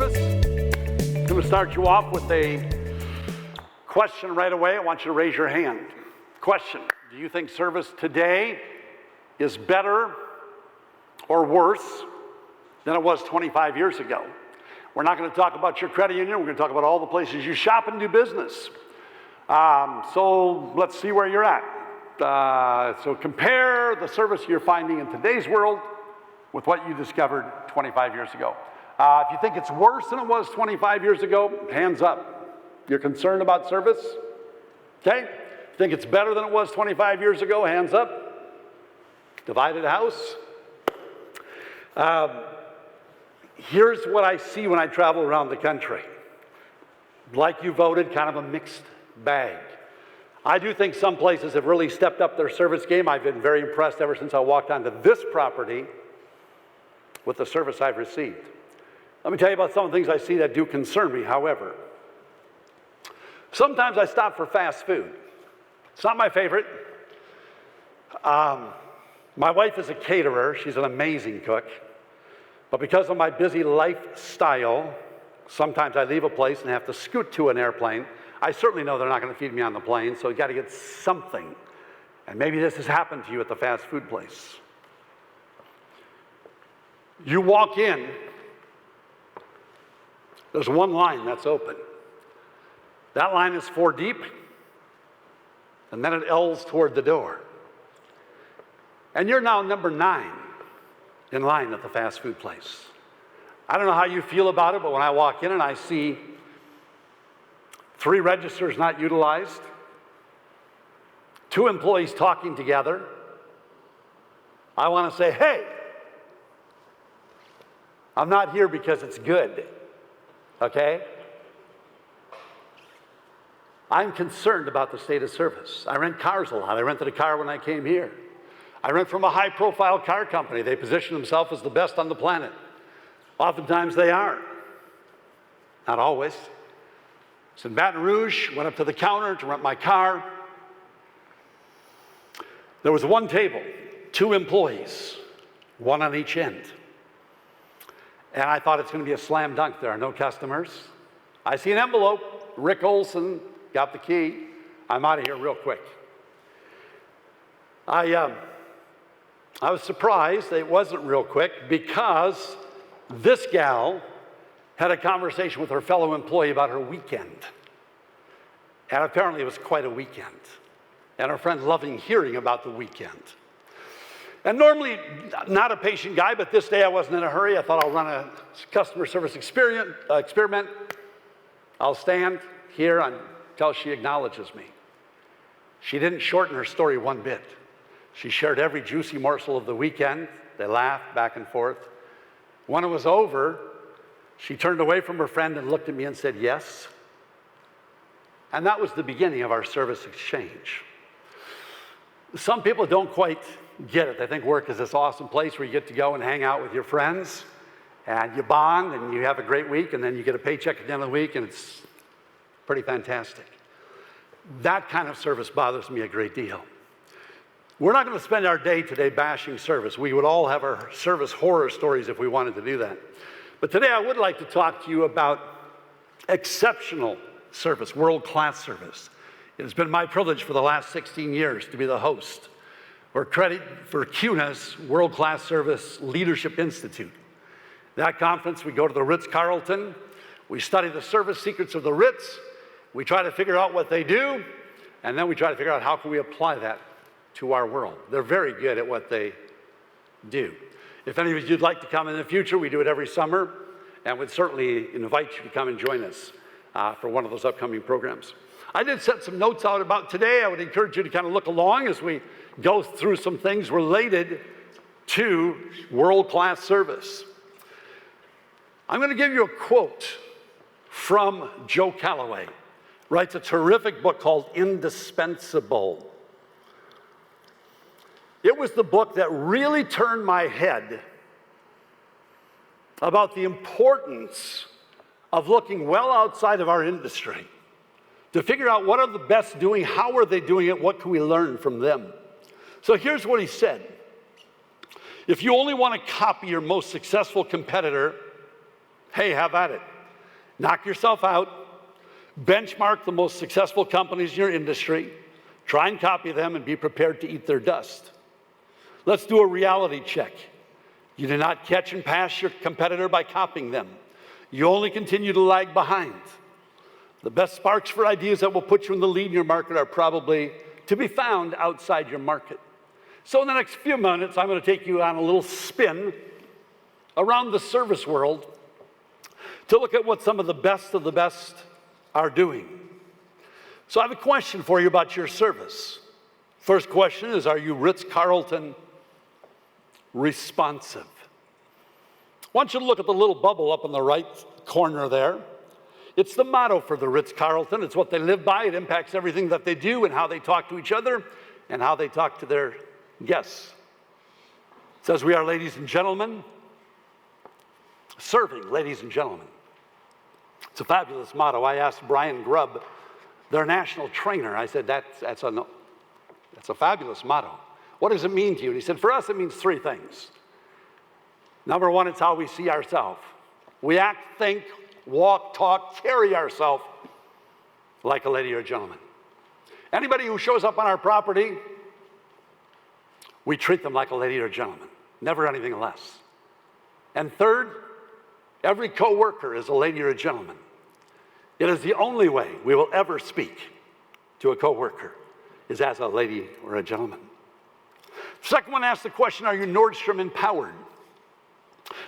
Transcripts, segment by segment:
service. I'm going to start you off with a question right away. I want you to raise your hand. Question: do you think service today is better or worse than it was 25 years ago? We're not going to talk about your credit union. We're going to talk about all the places you shop and do business. So let's see where you're at. So compare the service you're finding in today's world with what you discovered 25 years ago. If you think it's worse than it was 25 years ago, hands up. You're concerned about service? Okay. Think it's better than it was 25 years ago, hands up. Divided house. Here's what I see when I travel around the country. Like you voted, kind of a mixed bag. I do think some places have really stepped up their service game. I've been very impressed ever since I walked onto this property with the service I've received. Let me tell you about some of the things I see that do concern me, however. Sometimes I stop for fast food. It's not my favorite. My wife is a caterer. She's an amazing cook. But because of my busy lifestyle, sometimes I leave a place and have to scoot to an airplane. I certainly know they're not going to feed me on the plane, so you got to get something. And maybe this has happened to you at the fast food place. You walk in, there's one line that's open. That line is 4 deep, and then it L's toward the door. And you're now number 9 in line at the fast food place. I don't know how you feel about it, but when I walk in and I see 3 registers not utilized, 2 employees talking together, I want to say, hey, I'm not here because it's good, okay? I'm concerned about the state of service. I rent cars a lot. I rented a car when I came here. I rent from a high-profile car company. They position themselves as the best on the planet. Oftentimes they are. Not always. It's in Baton Rouge, went up to the counter to rent my car. There was 1 table, 2 employees, 1 on each end. And I thought it's going to be a slam dunk. There are no customers. I see an envelope. Rick Olson got the key. I'm out of here real quick. I was surprised that it wasn't real quick because this gal had a conversation with her fellow employee about her weekend. And apparently it was quite a weekend. And her friends loving hearing about the weekend. And normally, not a patient guy, but this day I wasn't in a hurry. I thought I'll run a customer service experiment. I'll stand here until she acknowledges me. She didn't shorten her story one bit. She shared every juicy morsel of the weekend. They laughed back and forth. When it was over, she turned away from her friend and looked at me and said, yes. And that was the beginning of our service exchange. Some people don't quite get it. They think work is this awesome place where you get to go and hang out with your friends, and you bond, and you have a great week, and then you get a paycheck at the end of the week, and it's pretty fantastic. That kind of service bothers me a great deal. We're not going to spend our day today bashing service. We would all have our service horror stories if we wanted to do that. But today I would like to talk to you about exceptional service, world-class service. It has been my privilege for the last 16 years to be the host for CUNA's World-Class Service Leadership Institute. That conference, we go to the Ritz-Carlton. We study the service secrets of the Ritz. We try to figure out what they do, and then we try to figure out how can we apply that to our world. They're very good at what they do. If any of you'd like to come in the future, we do it every summer, and would certainly invite you to come and join us for one of those upcoming programs. I did set some notes out about today. I would encourage you to kind of look along as we go through some things related to world-class service. I'm going to give you a quote from Joe Calloway. Writes a terrific book called Indispensable. It was the book that really turned my head about the importance of looking well outside of our industry to figure out what are the best doing, how are they doing it, what can we learn from them. So here's what he said. If you only want to copy your most successful competitor, hey, have at it. Knock yourself out. Benchmark the most successful companies in your industry. Try and copy them and be prepared to eat their dust. Let's do a reality check. You do not catch and pass your competitor by copying them. You only continue to lag behind. The best sparks for ideas that will put you in the lead in your market are probably to be found outside your market. So in the next few minutes, I'm going to take you on a little spin around the service world to look at what some of the best are doing. So I have a question for you about your service. First question is, are you Ritz-Carlton responsive? I want you to look at the little bubble up in the right corner there. It's the motto for the Ritz-Carlton. It's what they live by. It impacts everything that they do and how they talk to each other and how they talk to their guests. It says, we are ladies and gentlemen, serving ladies and gentlemen. It's a fabulous motto. I asked Brian Grubb, their national trainer, I said, that's a fabulous motto. What does it mean to you? And he said, for us, it means three things. Number one, it's how we see ourselves. We act, think, walk, talk, carry ourselves like a lady or a gentleman. Anybody who shows up on our property, we treat them like a lady or a gentleman, never anything less. And third, every coworker is a lady or a gentleman. It is the only way we will ever speak to a coworker is as a lady or a gentleman. Second one asks the question, are you Nordstrom empowered?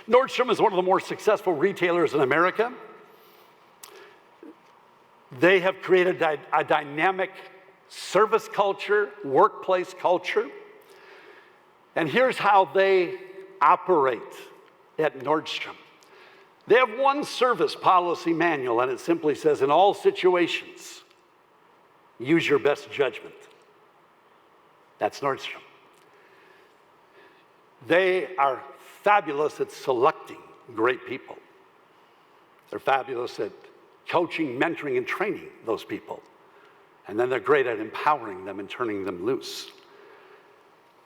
Nordstrom is one of the more successful retailers in America. They have created a dynamic service culture, workplace culture. And here's how they operate at Nordstrom. They have one service policy manual, and it simply says, in all situations, use your best judgment. That's Nordstrom. They are fabulous at selecting great people. They're fabulous at coaching, mentoring, and training those people. And then they're great at empowering them and turning them loose.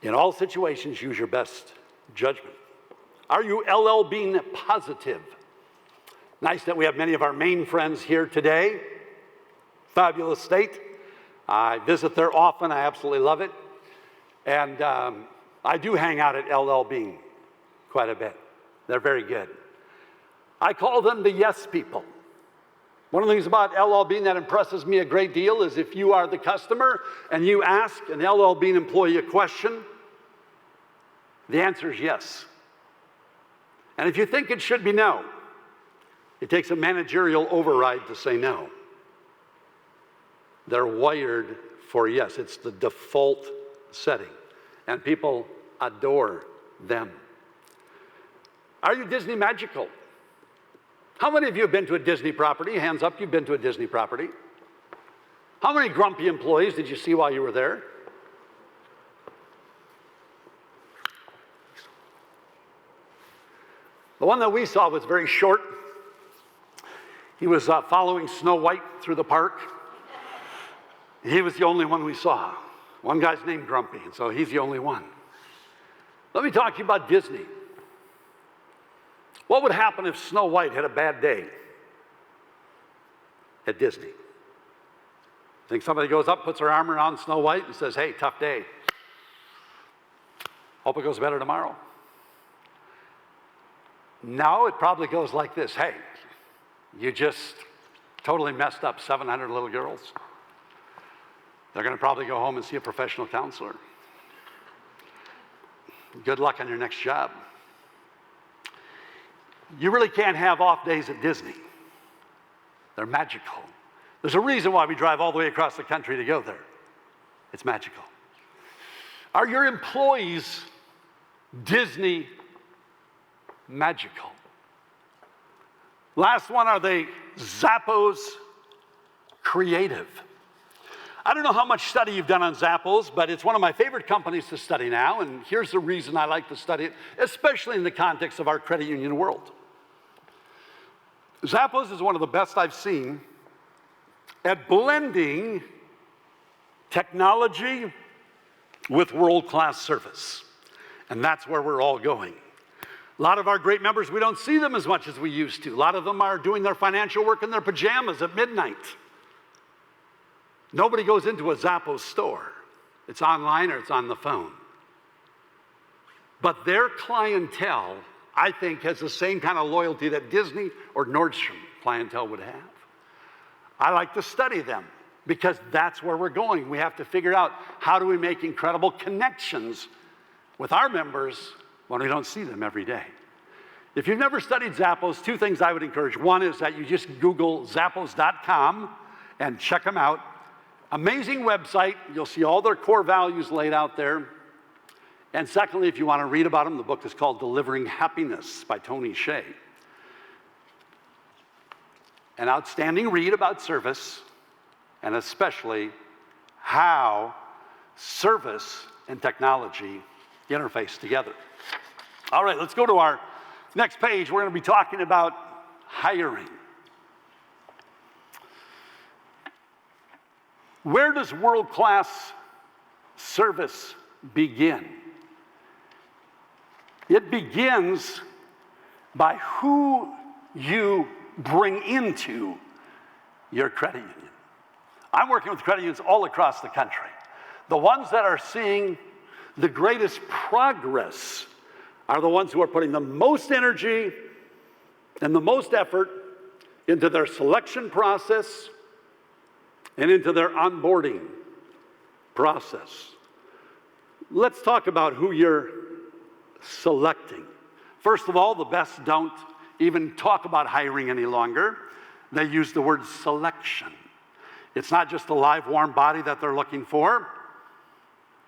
In all situations, use your best judgment. Are you LL Bean positive? Nice that we have many of our Maine friends here today. Fabulous state. I visit there often. I absolutely love it. And I do hang out at LL Bean quite a bit. They're very good. I call them the yes people. One of the things about LL Bean that impresses me a great deal is if you are the customer and you ask an LL Bean employee a question, the answer is yes. And if you think it should be no, it takes a managerial override to say no. They're wired for yes. It's the default setting. And people adore them. Are you Disney magical? How many of you have been to a Disney property? Hands up, you've been to a Disney property. How many grumpy employees did you see while you were there? The one that we saw was very short. He was following Snow White through the park. He was the only one we saw. One guy's named Grumpy, and so he's the only one. Let me talk to you about Disney. What would happen if Snow White had a bad day at Disney? Think somebody goes up, puts her arm around Snow White and says, hey, tough day. Hope it goes better tomorrow. No, it probably goes like this. Hey, you just totally messed up 700 little girls. They're going to probably go home and see a professional counselor. Good luck on your next job. You really can't have off days at Disney. They're magical. There's a reason why we drive all the way across the country to go there. It's magical. Are your employees Disney magical? Last one, are they Zappos creative? I don't know how much study you've done on Zappos, but it's one of my favorite companies to study now, and here's the reason I like to study it, especially in the context of our credit union world. Zappos is one of the best I've seen at blending technology with world-class service, and that's where we're all going. A lot of our great members, we don't see them as much as we used to. A lot of them are doing their financial work in their pajamas at midnight. Nobody goes into a Zappos store. It's online or it's on the phone. But their clientele, I think, has the same kind of loyalty that Disney or Nordstrom clientele would have. I like to study them because that's where we're going. We have to figure out how do we make incredible connections with our members when we don't see them every day. If you've never studied Zappos, two things I would encourage. One is that you just Google Zappos.com and check them out. Amazing website. You'll see all their core values laid out there. And secondly, if you want to read about them, the book is called Delivering Happiness by Tony Hsieh. An outstanding read about service, and especially how service and technology interface together. All right, let's go to our next page. We're going to be talking about hiring. Where does world-class service begin? It begins by who you bring into your credit union. I'm working with credit unions all across the country. The ones that are seeing the greatest progress are the ones who are putting the most energy and the most effort into their selection process and into their onboarding process. Let's talk about who you're selecting. First of all, the best don't even talk about hiring any longer. They use the word selection. It's not just a live, warm body that they're looking for.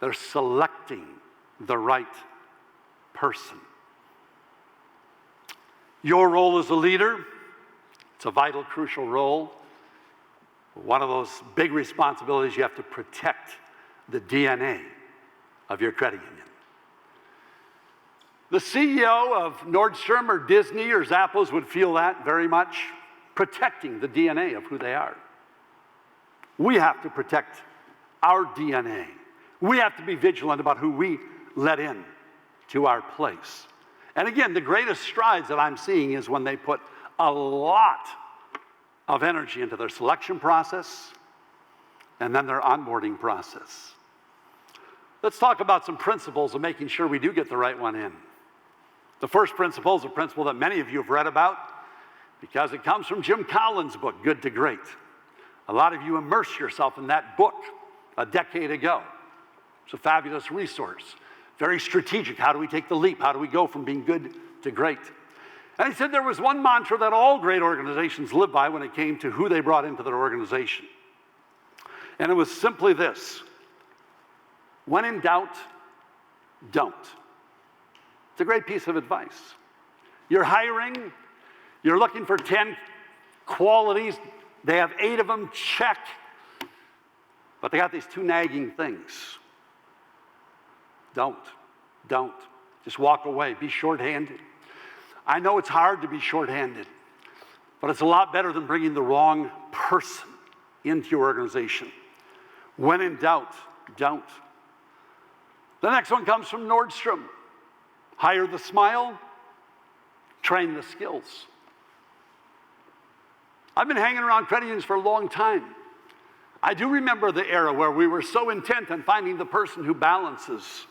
They're selecting the right person. Your role as a leader, it's a vital, crucial role. One of those big responsibilities, you have to protect the DNA of your credit union. The CEO of Nordstrom or Disney or Zappos would feel that very much, protecting the DNA of who they are. We have to protect our DNA. We have to be vigilant about who we let in to our place. And again, the greatest strides that I'm seeing is when they put a lot of energy into their selection process and then their onboarding process. Let's talk about some principles of making sure we do get the right one in. The first principle is a principle that many of you have read about because it comes from Jim Collins' book, Good to Great. A lot of you immersed yourself in that book a decade ago. It's a fabulous resource, very strategic. How do we take the leap? How do we go from being good to great? And he said there was one mantra that all great organizations live by when it came to who they brought into their organization. And it was simply this: when in doubt, don't. It's a great piece of advice. You're hiring, you're looking for 10 qualities, they have 8 of them, check. But they got these 2 nagging things. Don't. Just walk away, be shorthanded. I know it's hard to be shorthanded, but it's a lot better than bringing the wrong person into your organization. When in doubt, don't. The next one comes from Nordstrom. Hire the smile, train the skills. I've been hanging around credit unions for a long time. I do remember the era where we were so intent on finding the person who balances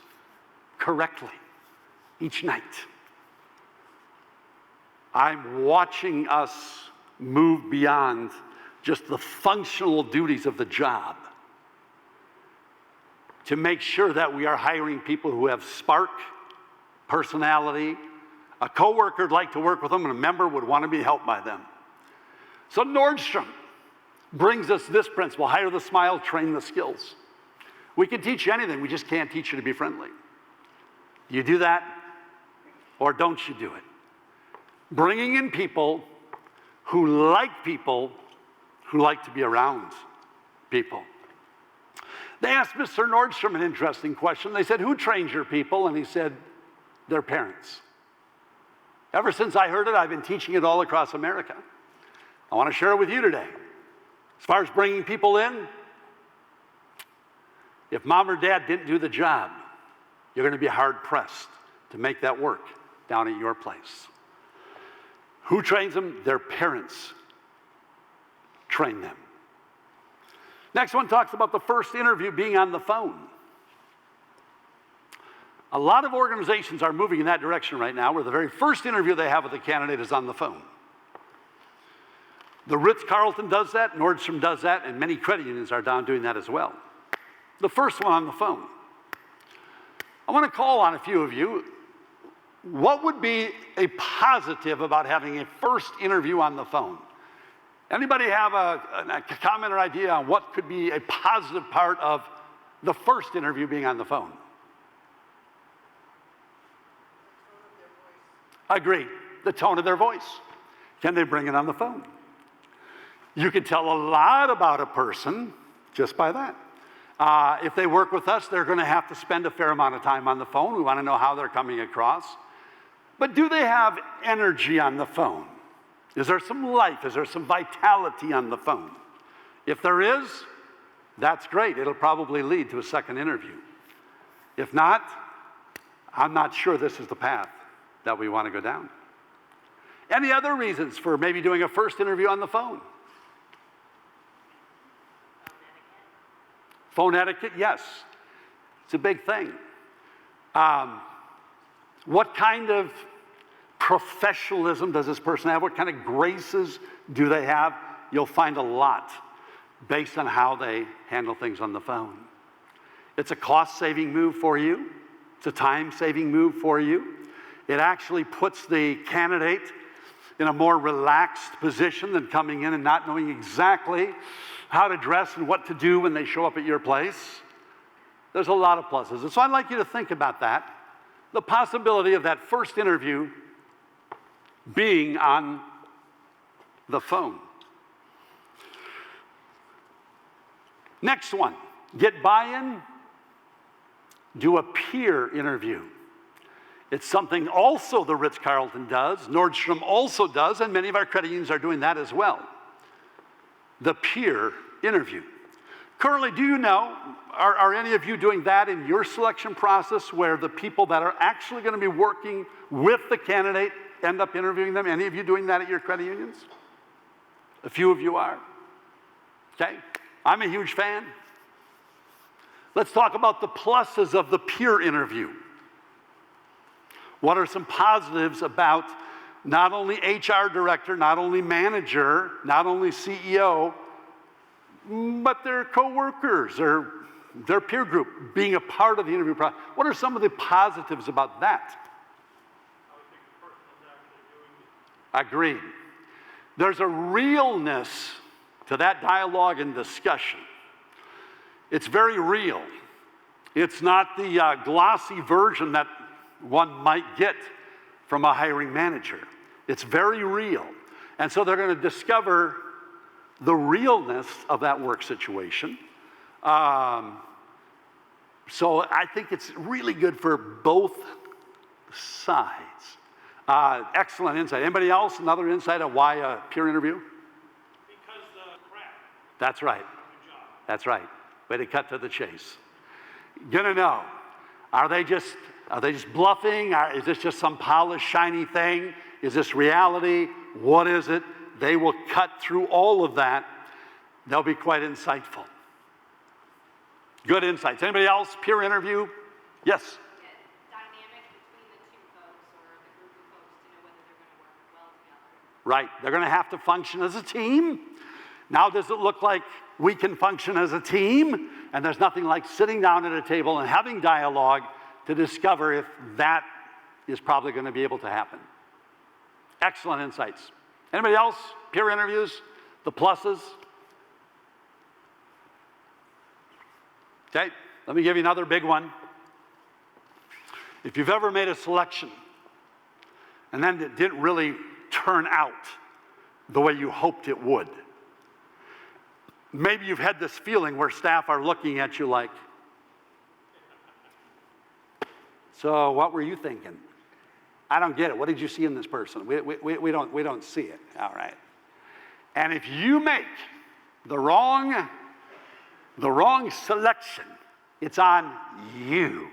correctly each night. I'm watching us move beyond just the functional duties of the job to make sure that we are hiring people who have spark, personality. A coworker would like to work with them, and a member would want to be helped by them. So Nordstrom brings us this principle: hire the smile, train the skills. We can teach you anything, we just can't teach you to be friendly. Do you do that, or don't you do it? Bringing in people who like to be around people. They asked Mr. Nordstrom an interesting question. They said, "Who trains your people?" And he said, "Their parents." Ever since I heard it, I've been teaching it all across America. I want to share it with you today. As far as bringing people in, if mom or dad didn't do the job, you're going to be hard-pressed to make that work down at your place. Who trains them? Their parents train them. Next one talks about the first interview being on the phone. A lot of organizations are moving in that direction right now, where the very first interview they have with the candidate is on the phone. The Ritz-Carlton does that, Nordstrom does that, and many credit unions are down doing that as well. The first one on the phone. I want to call on a few of you. What would be a positive about having a first interview on the phone? Anybody have a comment or idea on what could be a positive part of the first interview being on the phone? Agreed. The tone of their voice. Can they bring it on the phone? You can tell a lot about a person just by that. If they work with us, they're going to have to spend a fair amount of time on the phone. We want to know how they're coming across. But do they have energy on the phone? Is there some life? Is there some vitality on the phone? If there is, that's great. It'll probably lead to a second interview. If not, I'm not sure this is the path that we want to go down. Any other reasons for maybe doing a first interview on the phone? Phone etiquette, yes. It's a big thing. What kind of professionalism does this person have? What kind of graces do they have? You'll find a lot based on how they handle things on the phone. It's a cost-saving move for you. It's a time-saving move for you. It actually puts the candidate in a more relaxed position than coming in and not knowing exactly how to dress and what to do when they show up at your place. There's a lot of pluses. And so I'd like you to think about that, the possibility of that first interview being on the phone. Next one, get buy-in, do a peer interview. It's something also the Ritz-Carlton does, Nordstrom also does, and many of our credit unions are doing that as well. The peer interview. Currently, do you know, are any of you doing that in your selection process where the people that are actually going to be working with the candidate end up interviewing them? Any of you doing that at your credit unions? A few of you are. Okay, I'm a huge fan. Let's talk about the pluses of the peer interview. What are some positives about not only HR director, not only manager, not only CEO, but their coworkers or their peer group being a part of the interview process? What are some of the positives about that? I would think the person that's actually doing it. Agreed. There's a realness to that dialogue and discussion. It's very real. It's not the glossy version that one might get from a hiring manager. It's very real. And so they're going to discover the realness of that work situation. So I think it's really good for both sides. Excellent insight. Anybody else? Another insight on why a peer interview? Because the craft. That's right. Good job. That's right. Way to cut to the chase. Gonna know. Are they just bluffing? Is this just some polished, shiny thing? Is this reality? What is it? They will cut through all of that. They'll be quite insightful. Good insights. Anybody else? Peer interview? Yes? Dynamic between the two folks or the group of folks to know whether they're going to work well together. Right. They're going to have to function as a team. Now, does it look like we can function as a team? And there's nothing like sitting down at a table and having dialogue to discover if that is probably going to be able to happen. Excellent insights. Anybody else? Peer interviews? The pluses? Okay, let me give you another big one. If you've ever made a selection and then it didn't really turn out the way you hoped it would, maybe you've had this feeling where staff are looking at you like, so what were you thinking? I don't get it. What did you see in this person? We don't see it. All right. And if you make the wrong selection, it's on you.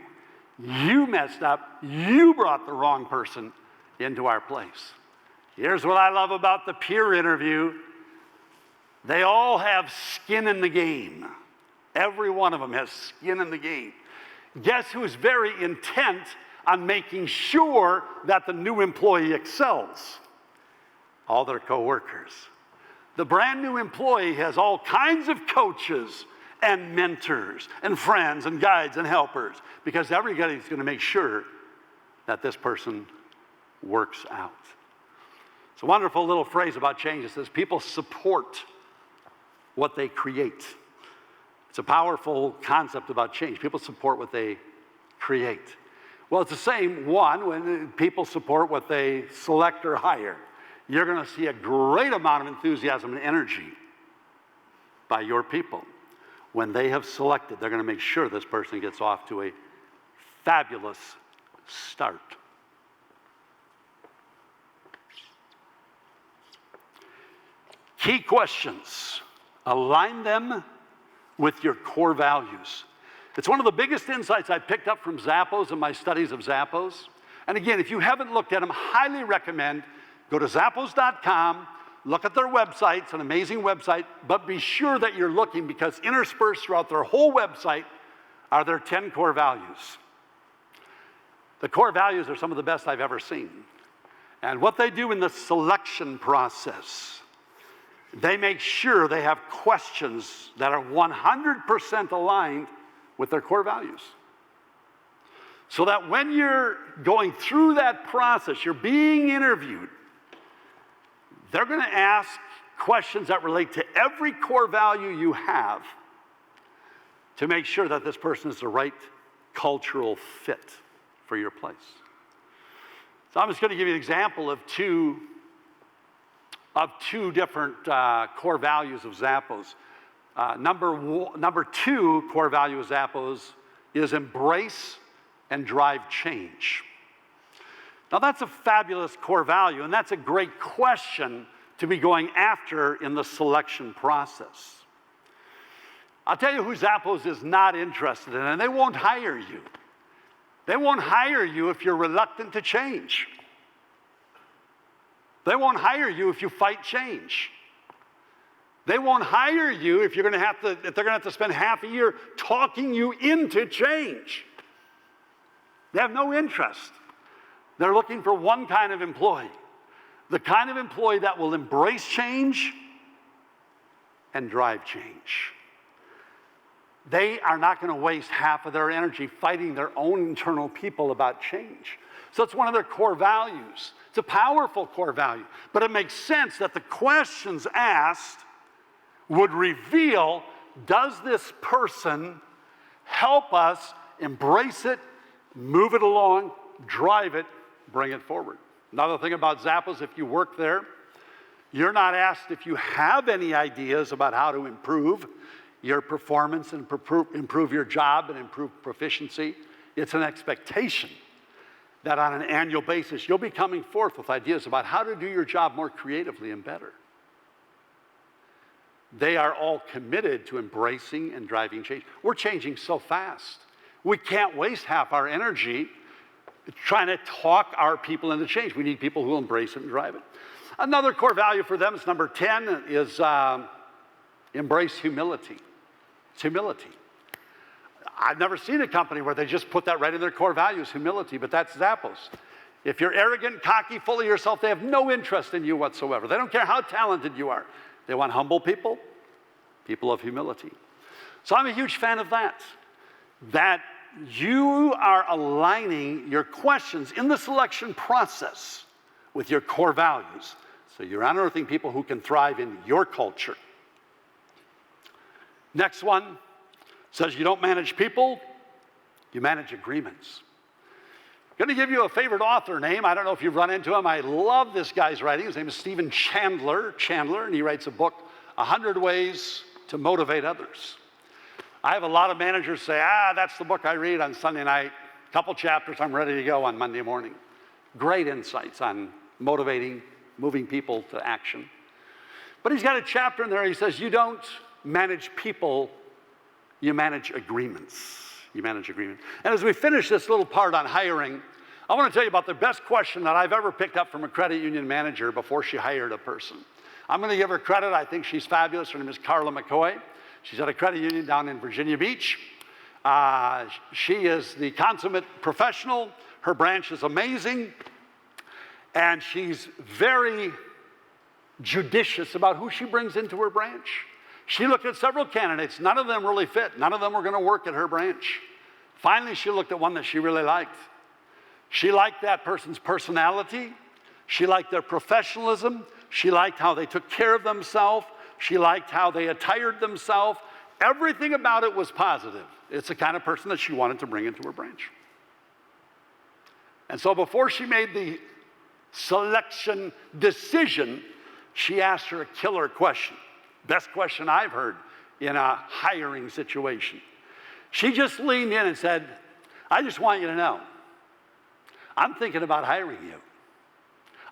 You messed up. You brought the wrong person into our place. Here's what I love about the peer interview. They all have skin in the game. Every one of them has skin in the game. Guess who's very intent on making sure that the new employee excels? All their coworkers. The brand new employee has all kinds of coaches and mentors and friends and guides and helpers, because everybody's going to make sure that this person works out. It's a wonderful little phrase about change. It says people support what they create. It's a powerful concept about change. People support what they create. Well, it's the same one when people support what they select or hire. You're going to see a great amount of enthusiasm and energy by your people. When they have selected, they're going to make sure this person gets off to a fabulous start. Key questions. Align them with your core values. It's one of the biggest insights I picked up from Zappos in my studies of Zappos. And again, if you haven't looked at them, highly recommend go to Zappos.com, look at their website. It's an amazing website, but be sure that you're looking, because interspersed throughout their whole website are their 10 core values. The core values are some of the best I've ever seen. And what they do in the selection process, they make sure they have questions that are 100% aligned with their core values. So that when you're going through that process, you're being interviewed, they're going to ask questions that relate to every core value you have to make sure that this person is the right cultural fit for your place. So I'm just going to give you an example of two different core values of Zappos. Number two core value of Zappos is embrace and drive change. Now that's a fabulous core value, and that's a great question to be going after in the selection process. I'll tell you who Zappos is not interested in, and they won't hire you. They won't hire you if you're reluctant to change. They won't hire you if you fight change. They won't hire you if they're going to have to spend half a year talking you into change. They have no interest. They're looking for one kind of employee, the kind of employee that will embrace change and drive change. They are not going to waste half of their energy fighting their own internal people about change. So it's one of their core values. It's a powerful core value, but it makes sense that the questions asked would reveal, does this person help us embrace it, move it along, drive it, bring it forward? Another thing about Zappos, if you work there, you're not asked if you have any ideas about how to improve your performance and improve your job and improve proficiency. It's an expectation that on an annual basis, you'll be coming forth with ideas about how to do your job more creatively and better. They are all committed to embracing and driving change. We're changing so fast. We can't waste half our energy trying to talk our people into change. We need people who will embrace it and drive it. Another core value for them is number 10 is embrace humility. It's humility. I've never seen a company where they just put that right in their core values, humility, but that's Zappos. If you're arrogant, cocky, full of yourself, they have no interest in you whatsoever. They don't care how talented you are. They want humble people, people of humility. So I'm a huge fan of that you are aligning your questions in the selection process with your core values. So you're unearthing people who can thrive in your culture. Next one says you don't manage people, you manage agreements. I'm going to give you a favorite author name. I don't know if you've run into him. I love this guy's writing. His name is Stephen Chandler, and he writes a book, 100 Ways to Motivate Others. I have a lot of managers say, that's the book I read on Sunday night. A couple chapters, I'm ready to go on Monday morning. Great insights on motivating, moving people to action. But he's got a chapter in there, he says, you don't manage people, you manage agreements. You manage agreement. And as we finish this little part on hiring, I want to tell you about the best question that I've ever picked up from a credit union manager before she hired a person. I'm going to give her credit. I think she's fabulous. Her name is Carla McCoy. She's at a credit union down in Virginia Beach. She is the consummate professional. Her branch is amazing. And she's very judicious about who she brings into her branch. She looked at several candidates. None of them really fit. None of them were going to work at her branch. Finally, she looked at one that she really liked. She liked that person's personality. She liked their professionalism. She liked how they took care of themselves. She liked how they attired themselves. Everything about it was positive. It's the kind of person that she wanted to bring into her branch. And so before she made the selection decision, she asked her a killer question. Best question I've heard in a hiring situation. She just leaned in and said, I just want you to know, I'm thinking about hiring you.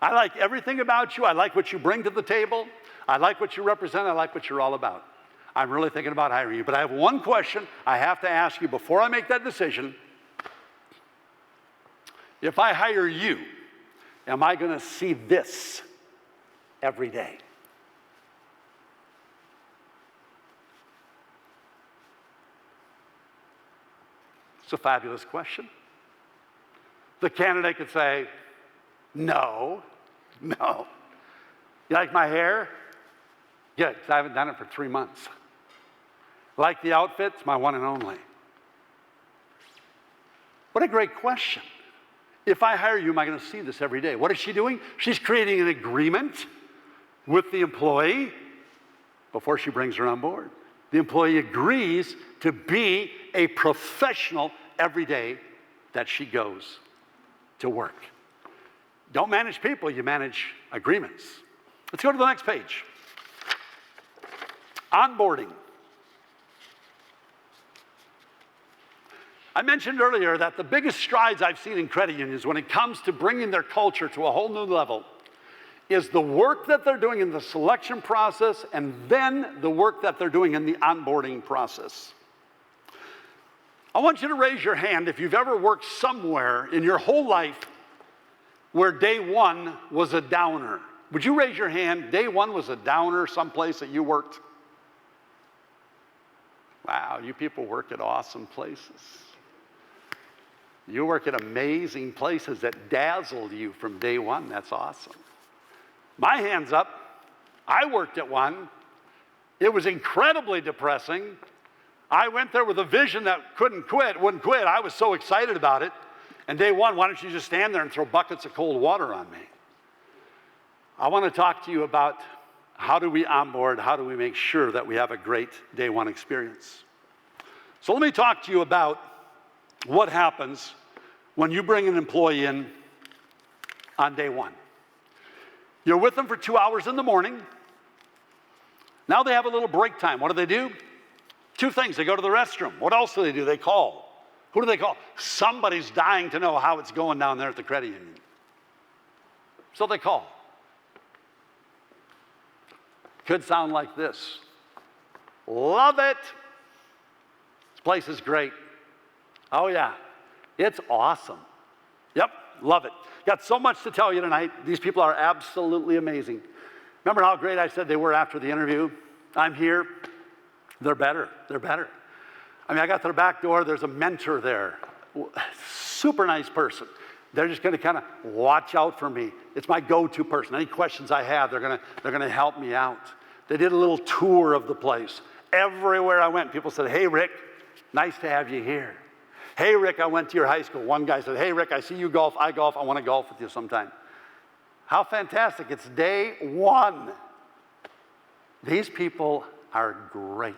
I like everything about you. I like what you bring to the table. I like what you represent. I like what you're all about. I'm really thinking about hiring you. But I have one question I have to ask you before I make that decision. If I hire you, am I going to see this every day? It's a fabulous question. The candidate could say, no. You like my hair? Good, because I haven't done it for 3 months. Like the outfit? It's my one and only. What a great question. If I hire you, am I going to see this every day? What is she doing? She's creating an agreement with the employee before she brings her on board. The employee agrees to be a professional every day that she goes to work. Don't manage people, you manage agreements. Let's go to the next page. Onboarding. I mentioned earlier that the biggest strides I've seen in credit unions when it comes to bringing their culture to a whole new level is the work that they're doing in the selection process and then the work that they're doing in the onboarding process. I want you to raise your hand if you've ever worked somewhere in your whole life where day one was a downer. Would you raise your hand? Day one was a downer someplace that you worked? Wow, you people work at awesome places. You work at amazing places that dazzled you from day one. That's awesome. My hand's up. I worked at one. It was incredibly depressing. I went there with a vision that wouldn't quit. I was so excited about it. And day one, why don't you just stand there and throw buckets of cold water on me? I want to talk to you about how do we onboard, how do we make sure that we have a great day one experience. So let me talk to you about what happens when you bring an employee in on day one. You're with them for 2 hours in the morning. Now they have a little break time. What do? 2 things. They go to the restroom. What else do? They call. Who do they call? Somebody's dying to know how it's going down there at the credit union. So they call. Could sound like this. Love it. This place is great. Oh yeah, it's awesome. Yep, love it. Got so much to tell you tonight. These people are absolutely amazing. Remember how great I said they were after the interview? I'm here. They're better. I mean, I got to their back door. There's a mentor there. Super nice person. They're just going to kind of watch out for me. It's my go-to person. Any questions I have, they're going to help me out. They did a little tour of the place. Everywhere I went, people said, "Hey, Rick, nice to have you here." "Hey, Rick, I went to your high school." One guy said, "Hey, Rick, I see you golf. I golf. I want to golf with you sometime." How fantastic. It's day one. These people are great.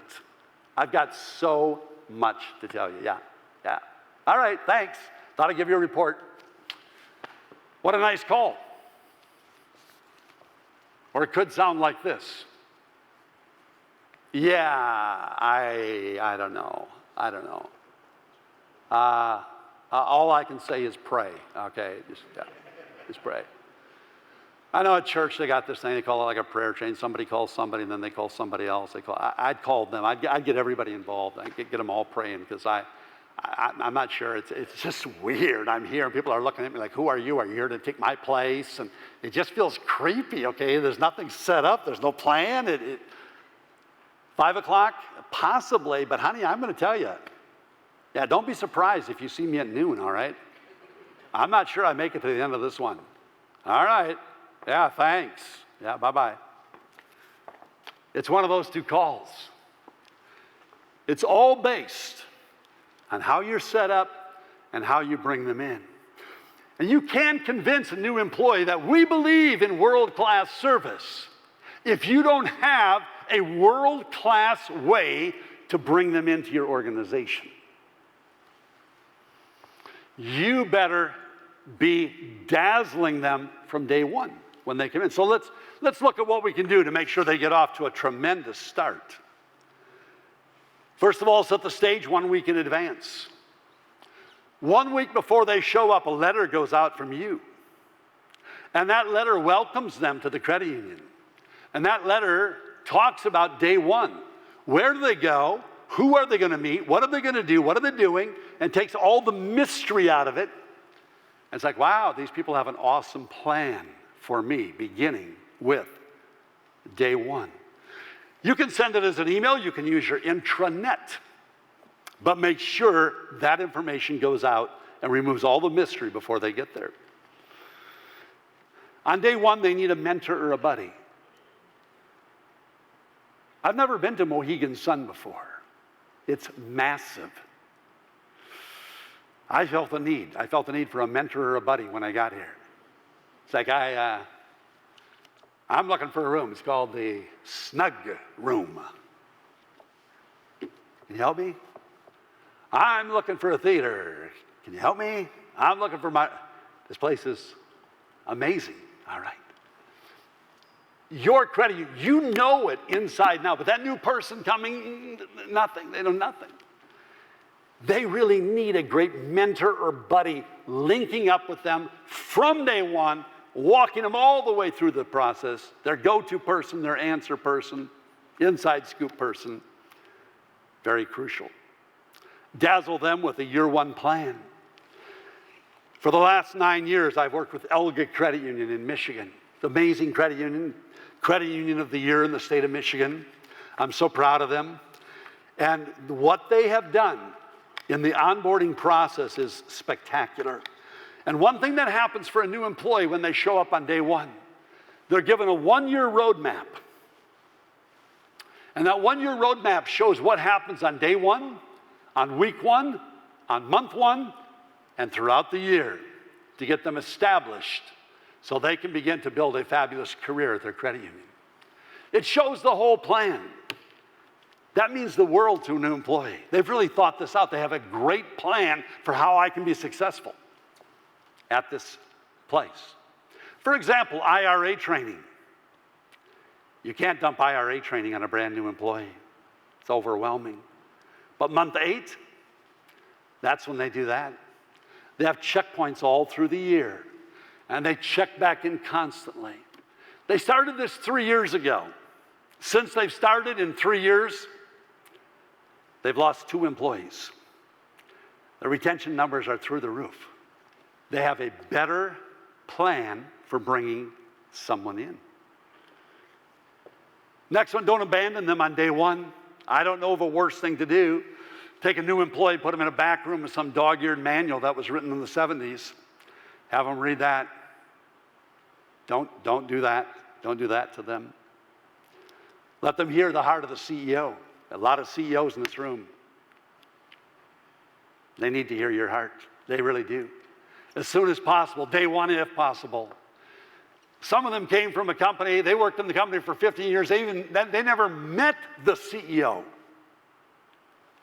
I've got so much to tell you. Yeah. All right, thanks. Thought I'd give you a report. What a nice call. Or it could sound like this. Yeah, I don't know. All I can say is pray, okay? Just pray. I know at church they got this thing, they call it like a prayer chain. Somebody calls somebody, and then they call somebody else. I'd call them. I'd get everybody involved. I'd get them all praying because I'm not sure. It's just weird. I'm here, and people are looking at me like, who are you? Are you here to take my place? And it just feels creepy, okay? There's nothing set up. There's no plan. 5 o'clock? Possibly, but honey, I'm going to tell you. Yeah, don't be surprised if you see me at noon, all right? I'm not sure I make it to the end of this one. All right. Yeah, thanks. Yeah, bye-bye. It's one of those two calls. It's all based on how you're set up and how you bring them in. And you can convince a new employee that we believe in world-class service if you don't have a world-class way to bring them into your organization. You better be dazzling them from day one when they come in. So let's look at what we can do to make sure they get off to a tremendous start. First of all, set the stage 1 week in advance. 1 week before they show up, a letter goes out from you. And that letter welcomes them to the credit union. And that letter talks about day one. Where do they go? Who are they going to meet? What are they going to do? What are they doing? And takes all the mystery out of it. And it's like, wow, these people have an awesome plan for me, beginning with day one. You can send it as an email. You can use your intranet. But make sure that information goes out and removes all the mystery before they get there. On day one, they need a mentor or a buddy. I've never been to Mohegan Sun before. It's massive. I felt the need. I felt the need for a mentor or a buddy when I got here. It's like I'm looking for a room. It's called the Snug Room. Can you help me? I'm looking for a theater. Can you help me? I'm looking for this place is amazing. All right. Your credit, you know it inside and out, but that new person coming, nothing. They know nothing. They really need a great mentor or buddy linking up with them from day one, walking them all the way through the process, their go-to person, their answer person, inside scoop person. Very crucial. Dazzle them with a year one plan. For the last 9 years, I've worked with Elga Credit Union in Michigan. It's an amazing credit union of the year in the state of Michigan. I'm so proud of them. And what they have done in the onboarding process is spectacular. And one thing that happens for a new employee when they show up on day one, they're given a 1-year roadmap. And that 1-year roadmap shows what happens on day one, on week one, on month one, and throughout the year to get them established so they can begin to build a fabulous career at their credit union. It shows the whole plan. That means the world to a new employee. They've really thought this out. They have a great plan for how I can be successful at this place. For example, IRA training. You can't dump IRA training on a brand new employee. It's overwhelming. But month 8, that's when they do that. They have checkpoints all through the year, and they check back in constantly. They started this 3 years ago. Since they've started in 3 years, they've lost 2 employees. Their retention numbers are through the roof. They have a better plan for bringing someone in. Next one, don't abandon them on day one. I don't know of a worse thing to do. Take a new employee, put them in a back room with some dog-eared manual that was written in the 70s. Have them read that. Don't do that. Don't do that to them. Let them hear the heart of the CEO. A lot of CEOs in this room. They need to hear your heart. They really do. As soon as possible, day one if possible. Some of them came from a company, they worked in the company for 15 years, they never met the CEO.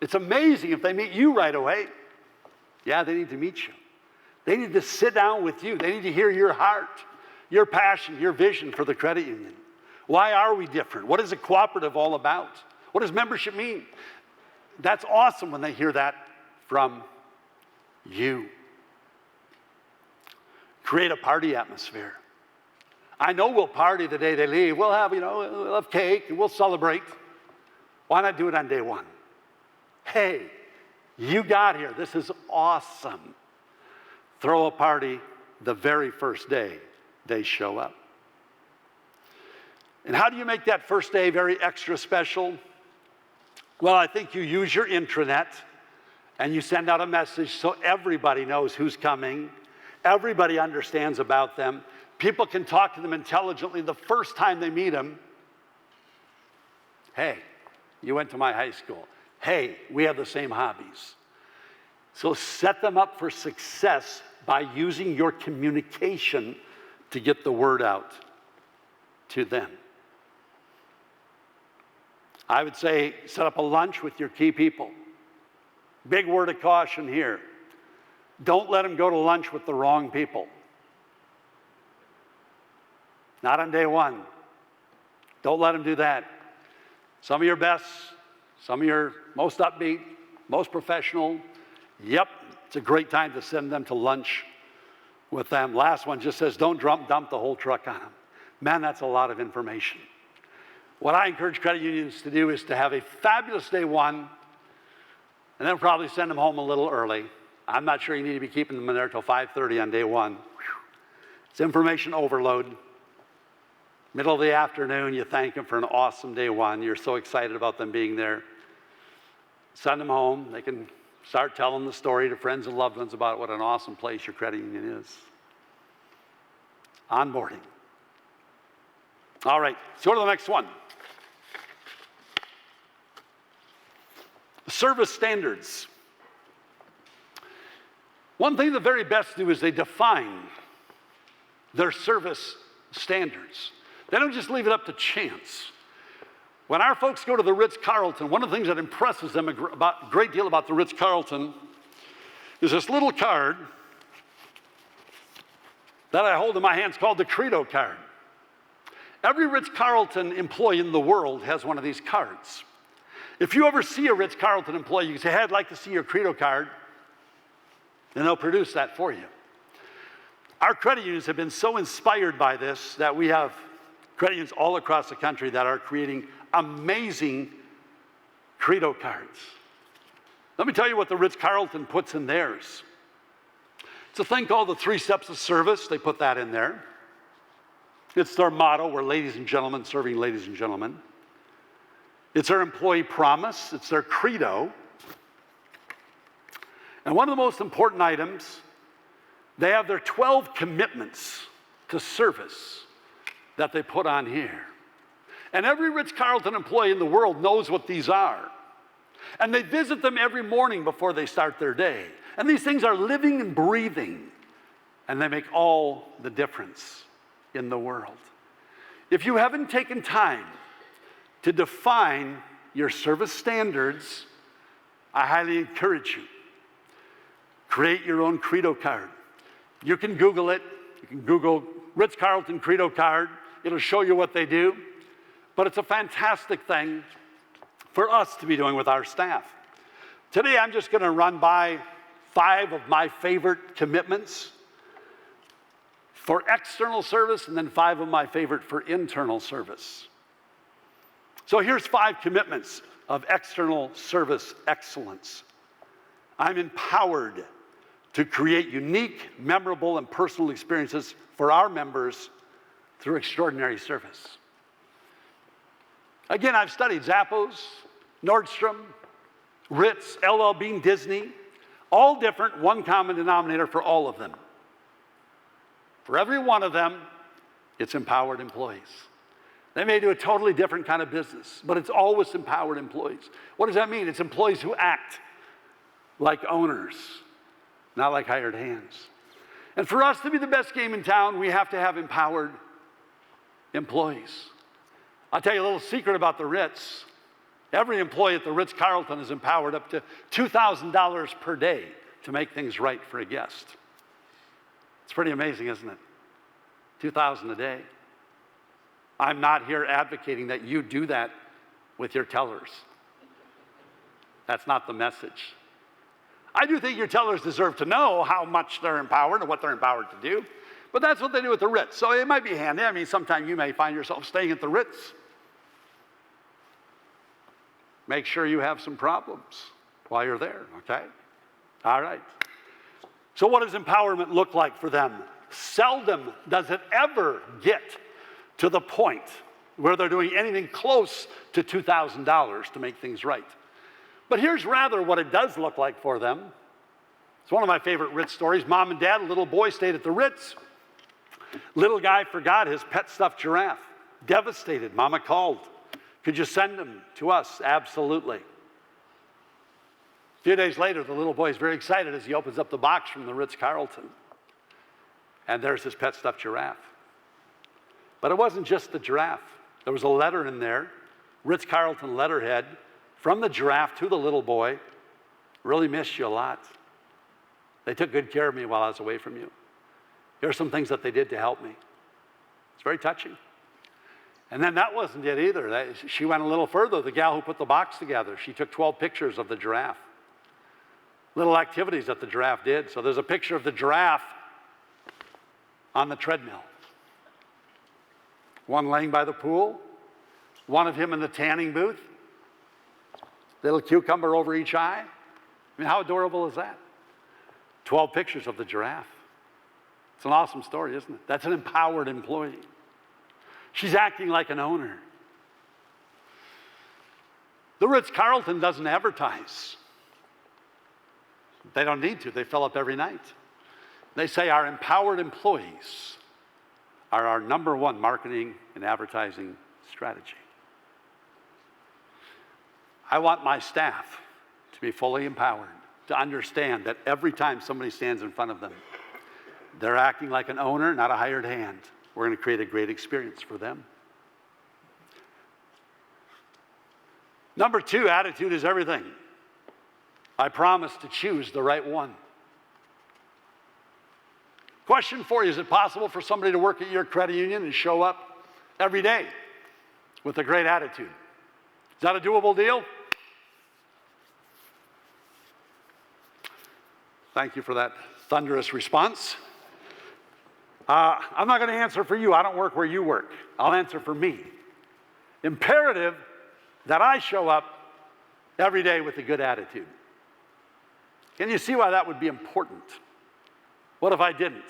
It's amazing if they meet you right away. Yeah, they need to meet you. They need to sit down with you. They need to hear your heart, your passion, your vision for the credit union. Why are we different? What is a cooperative all about? What does membership mean? That's awesome when they hear that from you. Create a party atmosphere. I know we'll party the day they leave. We'll have cake and we'll celebrate. Why not do it on day one? Hey, You got here. This is awesome. Throw a party the very first day they show up. And how do you make that first day very extra special? Well, I think you use your intranet and you send out a message so everybody knows who's coming. Everybody understands about them. People can talk to them intelligently the first time they meet them. Hey, you went to my high school. Hey, we have the same hobbies. So set them up for success by using your communication to get the word out to them. I would say set up a lunch with your key people. Big word of caution here. Don't let them go to lunch with the wrong people. Not on day one. Don't let them do that. Some of your best, some of your most upbeat, most professional. Yep, it's a great time to send them to lunch with them. Last one just says, don't dump the whole truck on them. Man, that's a lot of information. What I encourage credit unions to do is to have a fabulous day one, and then probably send them home a little early. I'm not sure you need to be keeping them in there till 5:30 on day one. It's information overload. Middle of the afternoon, you thank them for an awesome day one. You're so excited about them being there. Send them home. They can start telling the story to friends and loved ones about what an awesome place your credit union is. Onboarding. All right, let's go to the next one. Service standards. One thing the very best do is they define their service standards. They don't just leave it up to chance. When our folks go to the Ritz-Carlton, one of the things that impresses them a great deal about the Ritz-Carlton is this little card that I hold in my hands called the Credo card. Every Ritz-Carlton employee in the world has one of these cards. If you ever see a Ritz-Carlton employee, you can say, hey, I'd like to see your Credo card, and they'll produce that for you. Our credit unions have been so inspired by this that we have credit unions all across the country that are creating amazing Credo cards. Let me tell you what the Ritz-Carlton puts in theirs. It's a thing called the 3 steps of service. They put that in there. It's their motto, we're ladies and gentlemen serving ladies and gentlemen. It's their employee promise. It's their credo. And one of the most important items, they have their 12 commitments to service that they put on here. And every Ritz-Carlton employee in the world knows what these are. And they visit them every morning before they start their day. And these things are living and breathing. And they make all the difference in the world. If you haven't taken time to define your service standards, I highly encourage you. Create your own Credo card. You can Google it. You can Google Ritz-Carlton Credo card. It'll show you what they do. But it's a fantastic thing for us to be doing with our staff. Today, I'm just going to run by 5 of my favorite commitments for external service, and then 5 of my favorite for internal service. So here's 5 commitments of external service excellence. I'm empowered to create unique, memorable, and personal experiences for our members through extraordinary service. Again, I've studied Zappos, Nordstrom, Ritz, LL Bean, Disney, all different, one common denominator for all of them. For every one of them, it's empowered employees. They may do a totally different kind of business, but it's always empowered employees. What does that mean? It's employees who act like owners, not like hired hands. And for us to be the best game in town, we have to have empowered employees. I'll tell you a little secret about the Ritz. Every employee at the Ritz-Carlton is empowered up to $2,000 per day to make things right for a guest. It's pretty amazing, isn't it? $2,000 a day. I'm not here advocating that you do that with your tellers. That's not the message. I do think your tellers deserve to know how much they're empowered and what they're empowered to do, but that's what they do at the Ritz. So it might be handy. I mean, sometime you may find yourself staying at the Ritz. Make sure you have some problems. while you're there, okay? All right. So what does empowerment look like for them? Seldom does it ever get to the point where they're doing anything close to $2,000 to make things right. But here's rather what it does look like for them. It's one of my favorite Ritz stories. Mom and dad, a little boy, stayed at the Ritz. Little guy forgot his pet stuffed giraffe. Devastated. Mama called. Could you send him to us? Absolutely. A few days later, the little boy is very excited as he opens up the box from the Ritz-Carlton. And there's his pet stuffed giraffe. But it wasn't just the giraffe. There was a letter in there, Ritz-Carlton letterhead, from the giraffe to the little boy. Really miss you a lot. They took good care of me while I was away from you. Here are some things that they did to help me. It's very touching. And then that wasn't it either. She went a little further. The gal who put the box together, she took 12 pictures of the giraffe. Little activities that the giraffe did. So there's a picture of the giraffe on the treadmill. One laying by the pool, one of him in the tanning booth, little cucumber over each eye. I mean, how adorable is that? 12 pictures of the giraffe. It's an awesome story, isn't it? That's an empowered employee. She's acting like an owner. The Ritz-Carlton doesn't advertise. They don't need to. They fill up every night. They say our empowered employees are our number one marketing and advertising strategy. I want my staff to be fully empowered, to understand that every time somebody stands in front of them, they're acting like an owner, not a hired hand. We're going to create a great experience for them. Number two, attitude is everything. I promise to choose the right one. Question for you, is it possible for somebody to work at your credit union and show up every day with a great attitude? Is that a doable deal? Thank you for that thunderous response. I'm not going to answer for you. I don't work where you work. I'll answer for me. Imperative that I show up every day with a good attitude. Can you see why that would be important? What if I didn't?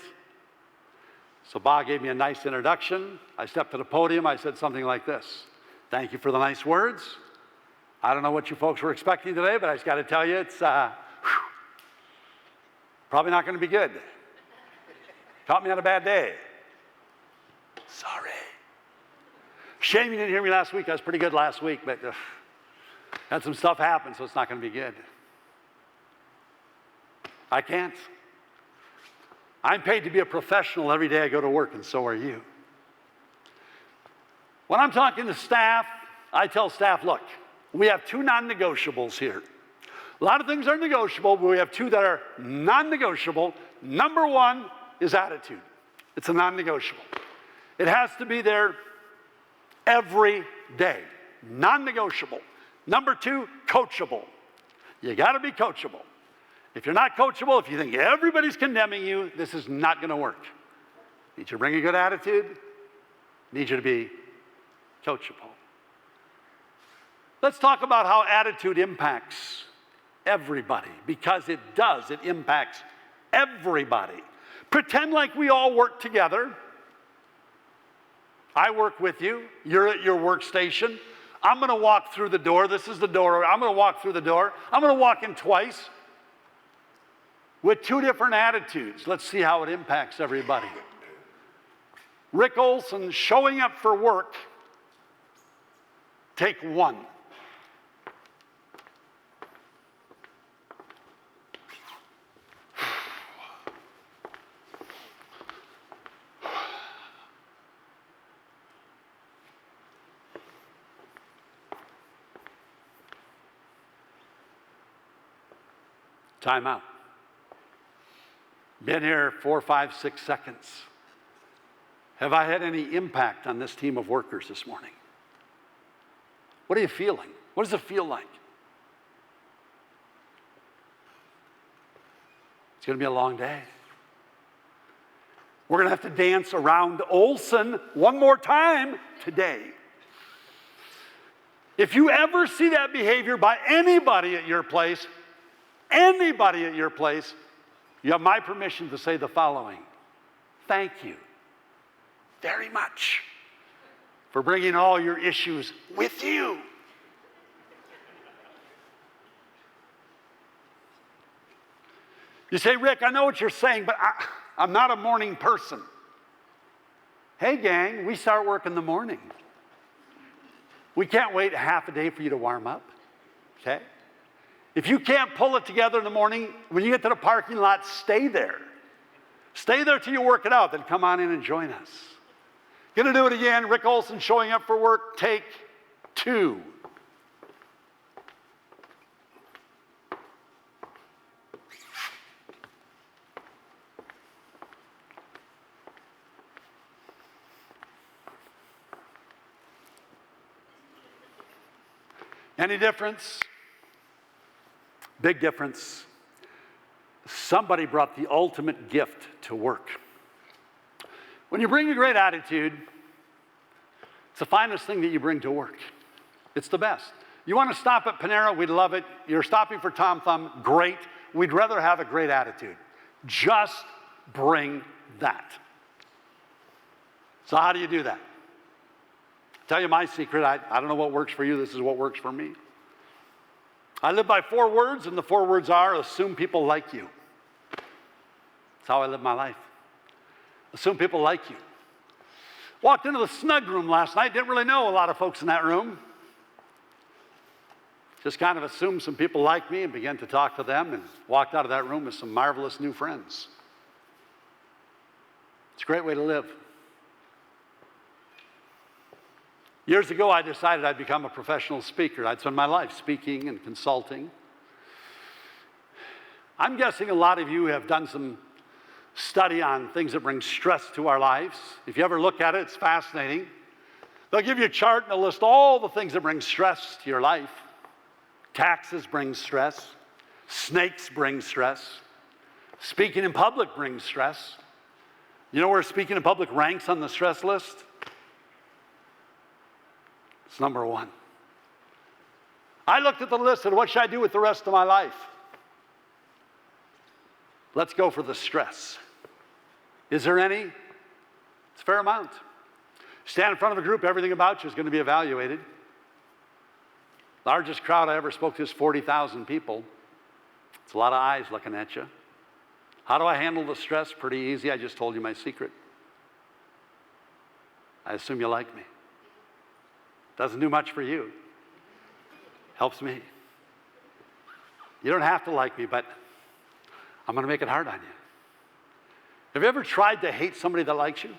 So Bob gave me a nice introduction. I stepped to the podium. I said something like this. Thank you for the nice words. I don't know what you folks were expecting today, but I just got to tell you, it's probably not going to be good. Caught me on a bad day. Sorry. Shame you didn't hear me last week. I was pretty good last week, but had some stuff happen, so it's not going to be good. I can't. I'm paid to be a professional every day I go to work, and so are you. When I'm talking to staff, I tell staff, look, we have two non-negotiables here. A lot of things are negotiable, but we have two that are non-negotiable. Number one is attitude. It's a non-negotiable. It has to be there every day. Non-negotiable. Number two, coachable. You got to be coachable. If you're not coachable, if you think everybody's condemning you, this is not going to work. Need you to bring a good attitude. Need you to be coachable. Let's talk about how attitude impacts everybody, because it does. It impacts everybody. Pretend like we all work together. I work with you. You're at your workstation. I'm going to walk through the door. This is the door. I'm going to walk through the door. I'm going to walk in twice with two different attitudes. Let's see how it impacts everybody. Rick Olson, showing up for work. Take one. Time out. Been here 4, 5, 6 seconds. Have I had any impact on this team of workers this morning? What are you feeling? What does it feel like? It's going to be a long day. We're going to have to dance around Olson one more time today. If you ever see that behavior by anybody at your place, anybody at your place, you have my permission to say the following: thank you very much for bringing all your issues with you. You say, Rick, I know what you're saying, but I'm not a morning person. Hey, gang, we start work in the morning. We can't wait half a day for you to warm up, okay? If you can't pull it together in the morning, when you get to the parking lot, stay there. Stay there till you work it out, then come on in and join us. Gonna do it again. Rick Olson showing up for work, take 2. Any difference? Big difference. Somebody brought the ultimate gift to work. When you bring a great attitude, it's the finest thing that you bring to work. It's the best. You want to stop at Panera? We'd love it. You're stopping for Tom Thumb? Great. We'd rather have a great attitude. Just bring that. So how do you do that? Tell you my secret. I don't know what works for you. This is what works for me. I live by 4 words, and the 4 words are: assume people like you. That's how I live my life. Assume people like you. Walked into the snug room last night. Didn't really know a lot of folks in that room. Just kind of assumed some people liked me and began to talk to them, and walked out of that room with some marvelous new friends. It's a great way to live. Years ago, I decided I'd become a professional speaker. I'd spend my life speaking and consulting. I'm guessing a lot of you have done some study on things that bring stress to our lives. If you ever look at it, it's fascinating. They'll give you a chart and they'll list all the things that bring stress to your life. Taxes bring stress. Snakes bring stress. Speaking in public brings stress. You know where speaking in public ranks on the stress list? It's number 1. I looked at the list and what should I do with the rest of my life? Let's go for the stress. Is there any? It's a fair amount. Stand in front of a group, everything about you is going to be evaluated. Largest crowd I ever spoke to is 40,000 people. It's a lot of eyes looking at you. How do I handle the stress? Pretty easy. I just told you my secret. I assume you like me. Doesn't do much for you. Helps me. You don't have to like me, but I'm going to make it hard on you. Have you ever tried to hate somebody that likes you?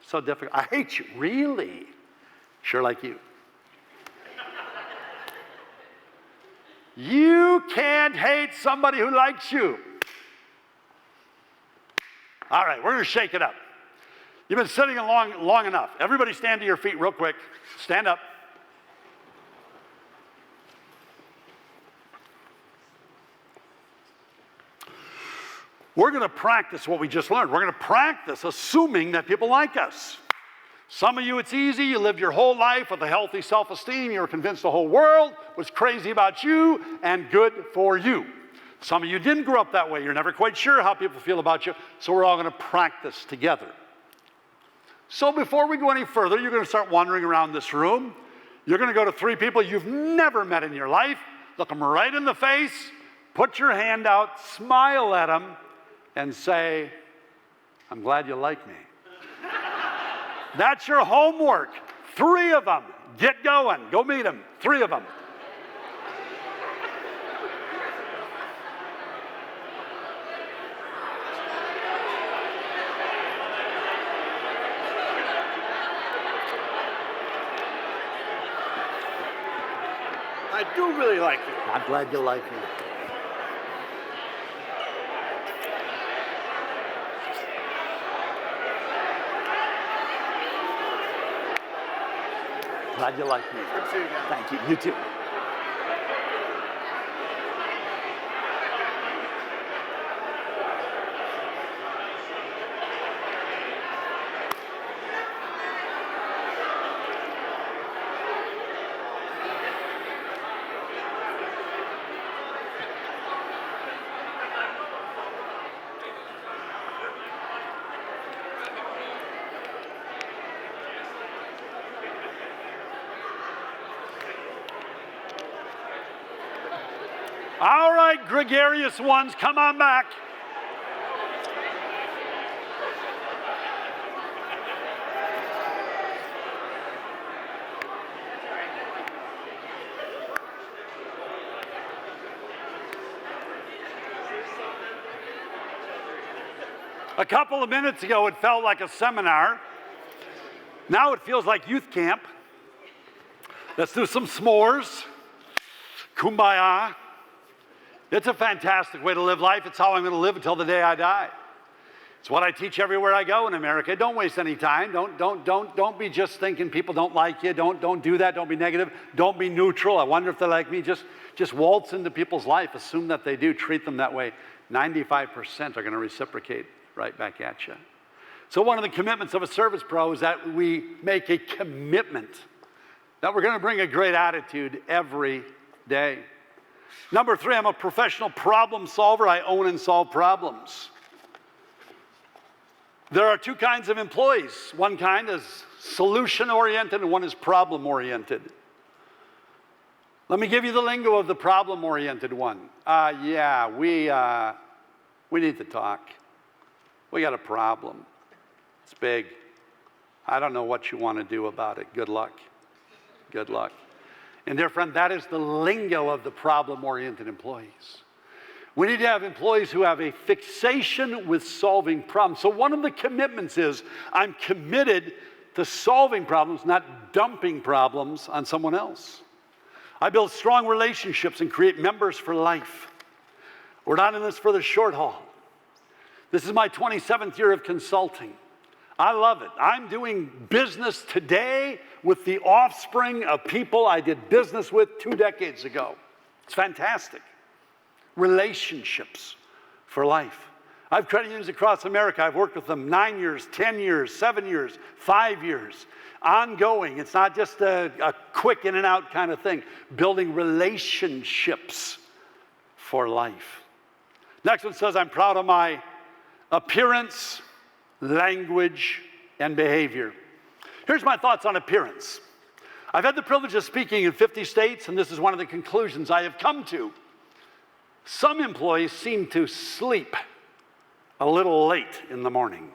It's so difficult. I hate you. Really? Sure like you. You can't hate somebody who likes you. All right, we're going to shake it up. You've been sitting long enough. Everybody stand to your feet real quick. Stand up. We're going to practice what we just learned. We're going to practice assuming that people like us. Some of you, it's easy. You lived your whole life with a healthy self-esteem. You were convinced the whole world was crazy about you, and good for you. Some of you didn't grow up that way. You're never quite sure how people feel about you, so we're all going to practice together. So before we go any further, you're going to start wandering around this room. You're going to go to 3 people you've never met in your life, look them right in the face, put your hand out, smile at them, and say, I'm glad you like me. That's your homework. 3 of them. Get going. Go meet them. 3 of them. I do really like you. I'm glad you like me. Glad you like me. Good to see you again. Thank you. You too. All right, gregarious ones, come on back. A couple of minutes ago, it felt like a seminar. Now it feels like youth camp. Let's do some s'mores. Kumbaya. It's a fantastic way to live life. It's how I'm going to live until the day I die. It's what I teach everywhere I go in America. Don't waste any time. Don't be just thinking people don't like you. Don't do that. Don't be negative. Don't be neutral. I wonder if they like me. Just waltz into people's life. Assume that they do. Treat them that way. 95% are going to reciprocate right back at you. So one of the commitments of a service pro is that we make a commitment that we're going to bring a great attitude every day. Number 3, I'm a professional problem solver. I own and solve problems. There are 2 kinds of employees. One kind is solution-oriented and one is problem-oriented. Let me give you the lingo of the problem-oriented one. We need to talk. We got a problem. It's big. I don't know what you want to do about it. Good luck. Good luck. And dear friend, that is the lingo of the problem-oriented employees. We need to have employees who have a fixation with solving problems. So one of the commitments is I'm committed to solving problems, not dumping problems on someone else. I build strong relationships and create members for life. We're not in this for the short haul. This is my 27th year of consulting. I love it. I'm doing business today with the offspring of people I did business with 2 decades ago. It's fantastic. Relationships for life. I have credit unions across America. I've worked with them 9 years, 10 years, 7 years, 5 years. Ongoing. It's not just a quick in and out kind of thing. Building relationships for life. Next one says, I'm proud of my appearance, language, and behavior. Here's my thoughts on appearance. I've had the privilege of speaking in 50 states, and this is one of the conclusions I have come to. Some employees seem to sleep a little late in the morning.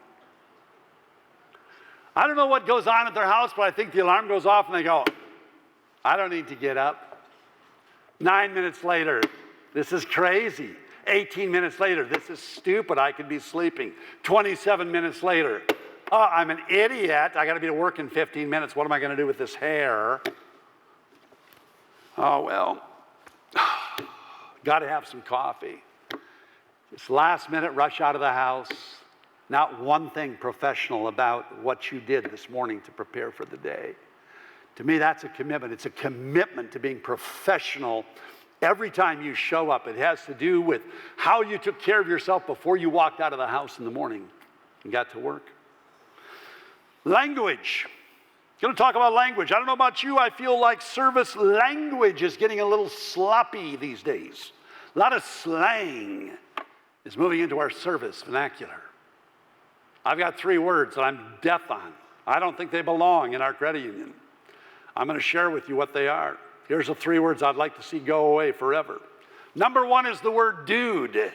I don't know what goes on at their house, but I think the alarm goes off and they go, I don't need to get up. 9 minutes later, this is crazy. 18 minutes later, this is stupid, I could be sleeping. 27 minutes later, oh, I'm an idiot, I gotta be to work in 15 minutes, what am I gonna do with this hair? Oh, well, gotta have some coffee. Just last minute rush out of the house, not one thing professional about what you did this morning to prepare for the day. To me, that's a commitment. It's a commitment to being professional. Every time you show up, it has to do with how you took care of yourself before you walked out of the house in the morning and got to work. Language. Going to talk about language. I don't know about you, I feel like service language is getting a little sloppy these days. A lot of slang is moving into our service vernacular. I've got 3 words that I'm deaf on. I don't think they belong in our credit union. I'm going to share with you what they are. Here's the 3 words I'd like to see go away forever. Number 1 is the word dude.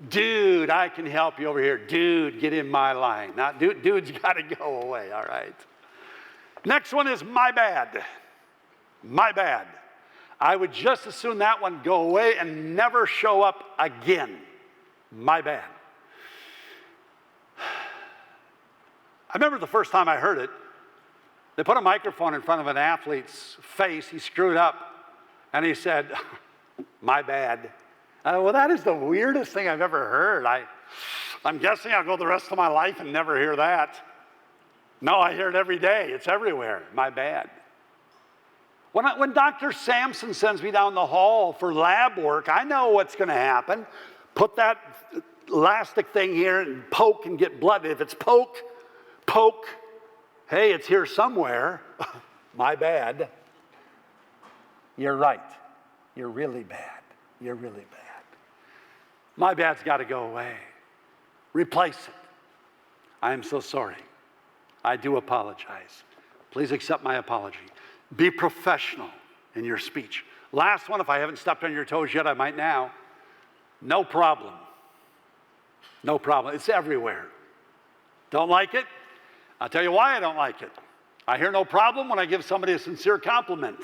Dude, I can help you over here. Dude, get in my line. Now, dude's got to go away, all right? Next one is my bad. My bad. I would just as soon that one go away and never show up again. My bad. I remember the first time I heard it. They put a microphone in front of an athlete's face. He screwed up, and he said, my bad. Well, that is the weirdest thing I've ever heard. I'm guessing I'll go the rest of my life and never hear that. No, I hear it every day. It's everywhere. My bad. When Dr. Sampson sends me down the hall for lab work, I know what's going to happen. Put that elastic thing here and poke and get blood. If it's poke, hey, it's here somewhere. My bad. You're right. You're really bad. You're really bad. My bad's got to go away. Replace it. I am so sorry. I do apologize. Please accept my apology. Be professional. in your speech. Last one, if I haven't stepped on your toes yet, I might now. No problem. No problem. It's everywhere. Don't like it? I'll tell you why I don't like it. I hear no problem when I give somebody a sincere compliment.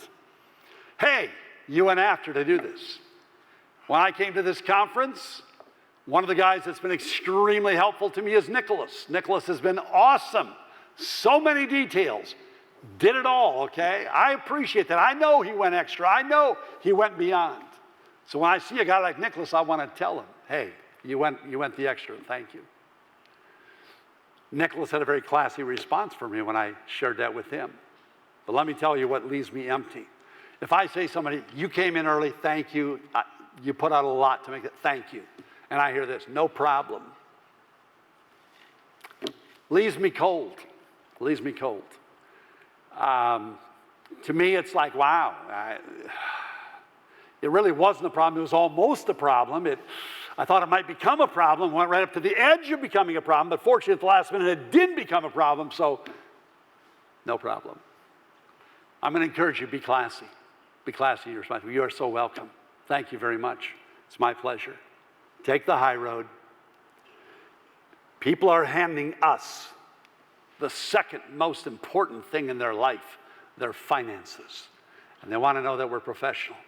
Hey, you went after to do this. When I came to this conference, one of the guys that's been extremely helpful to me is Nicholas. Nicholas has been awesome. So many details. Did it all, okay? I appreciate that. I know he went extra. I know he went beyond. So when I see a guy like Nicholas, I want to tell him, hey, you went the extra, and thank you. Nicholas had a very classy response for me when I shared that with him. But let me tell you what leaves me empty. If I say to somebody, you came in early, thank you. You put out a lot to make it, thank you. And I hear this, no problem. Leaves me cold. Leaves me cold. To me, it's like, wow. It really wasn't a problem. It was almost a problem. I thought it might become a problem. Went right up to the edge of becoming a problem. But fortunately, at the last minute, it didn't become a problem. So, no problem. I'm going to encourage you, be classy. Be classy in your response. You are so welcome. Thank you very much. It's my pleasure. Take the high road. People are handing us the second most important thing in their life, their finances. And they want to know that we're professional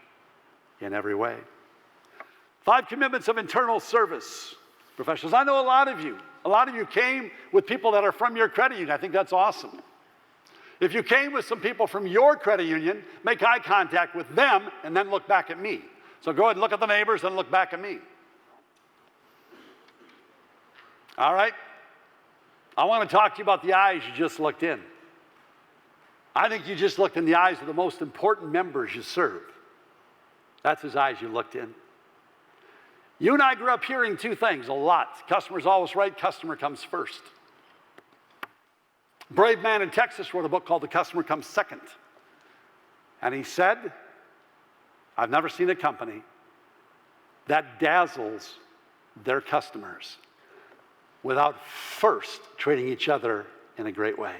in every way. 5 commitments of internal service professionals. I know a lot of you came with people that are from your credit union. I think that's awesome. If you came with some people from your credit union, make eye contact with them and then look back at me. So go ahead and look at the neighbors and look back at me. All right? I want to talk to you about the eyes you just looked in. I think you just looked in the eyes of the most important members you serve. That's his eyes you looked in. You and I grew up hearing 2 things a lot. Customer's always right, customer comes first. A brave man in Texas wrote a book called The Customer Comes Second. And he said, I've never seen a company that dazzles their customers without first treating each other in a great way.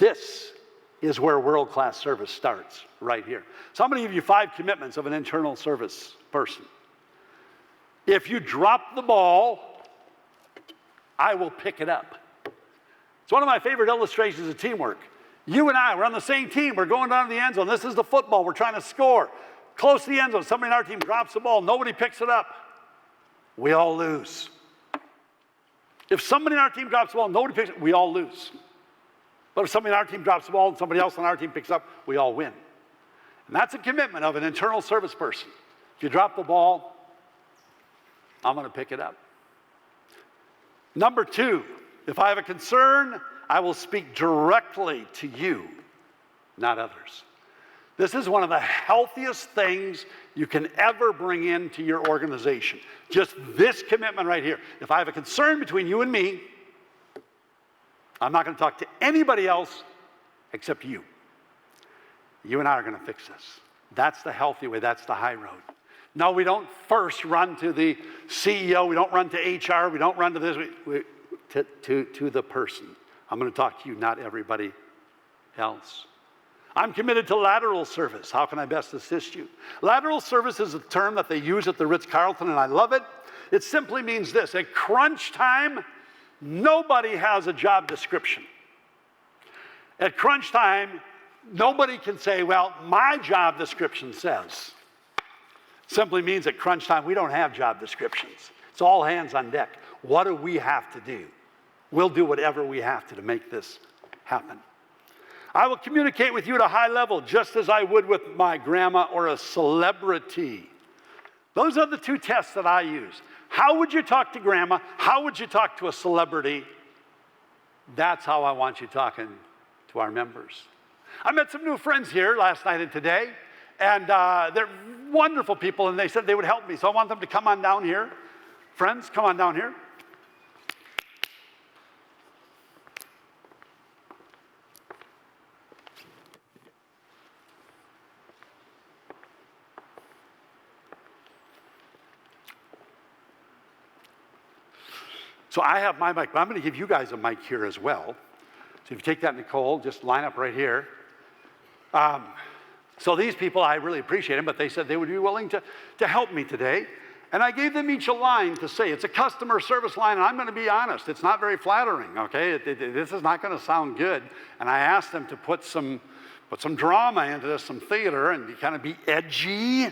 This is where world-class service starts, right here. So I'm going to give you 5 commitments of an internal service person. If you drop the ball, I will pick it up. It's one of my favorite illustrations of teamwork. You and I, we're on the same team. We're going down to the end zone. This is the football. We're trying to score. Close to the end zone. Somebody in our team drops the ball. Nobody picks it up. We all lose. If somebody in our team drops the ball, nobody picks it up, we all lose. But if somebody in our team drops the ball and somebody else on our team picks it up, we all win. And that's a commitment of an internal service person. If you drop the ball, I'm going to pick it up. Number 2, if I have a concern, I will speak directly to you, not others. This is one of the healthiest things you can ever bring into your organization. Just this commitment right here. If I have a concern between you and me, I'm not going to talk to anybody else except you. You and I are going to fix this. That's the healthy way. That's the high road. No, we don't first run to the CEO. We don't run to HR. We don't run to this. To the person. I'm going to talk to you, not everybody else. I'm committed to lateral service. How can I best assist you? Lateral service is a term that they use at the Ritz-Carlton, and I love it. It simply means this. At crunch time, nobody has a job description. At crunch time, nobody can say, well, my job description says. Simply means at crunch time, we don't have job descriptions. It's all hands on deck. What do we have to do? We'll do whatever we have to make this happen. I will communicate with you at a high level, just as I would with my grandma or a celebrity. Those are the 2 tests that I use. How would you talk to grandma? How would you talk to a celebrity? That's how I want you talking to our members. I met some new friends here last night and today, and they're wonderful people, and they said they would help me. So I want them to come on down here. Friends, come on down here. So I have my mic, but I'm going to give you guys a mic here as well. So if you take that, Nicole, just line up right here. So these people, I really appreciate them, but they said they would be willing to help me today. And I gave them each a line to say. It's a customer service line, and I'm going to be honest. It's not very flattering, okay? This is not going to sound good. And I asked them to put some drama into this, some theater, and kind of be edgy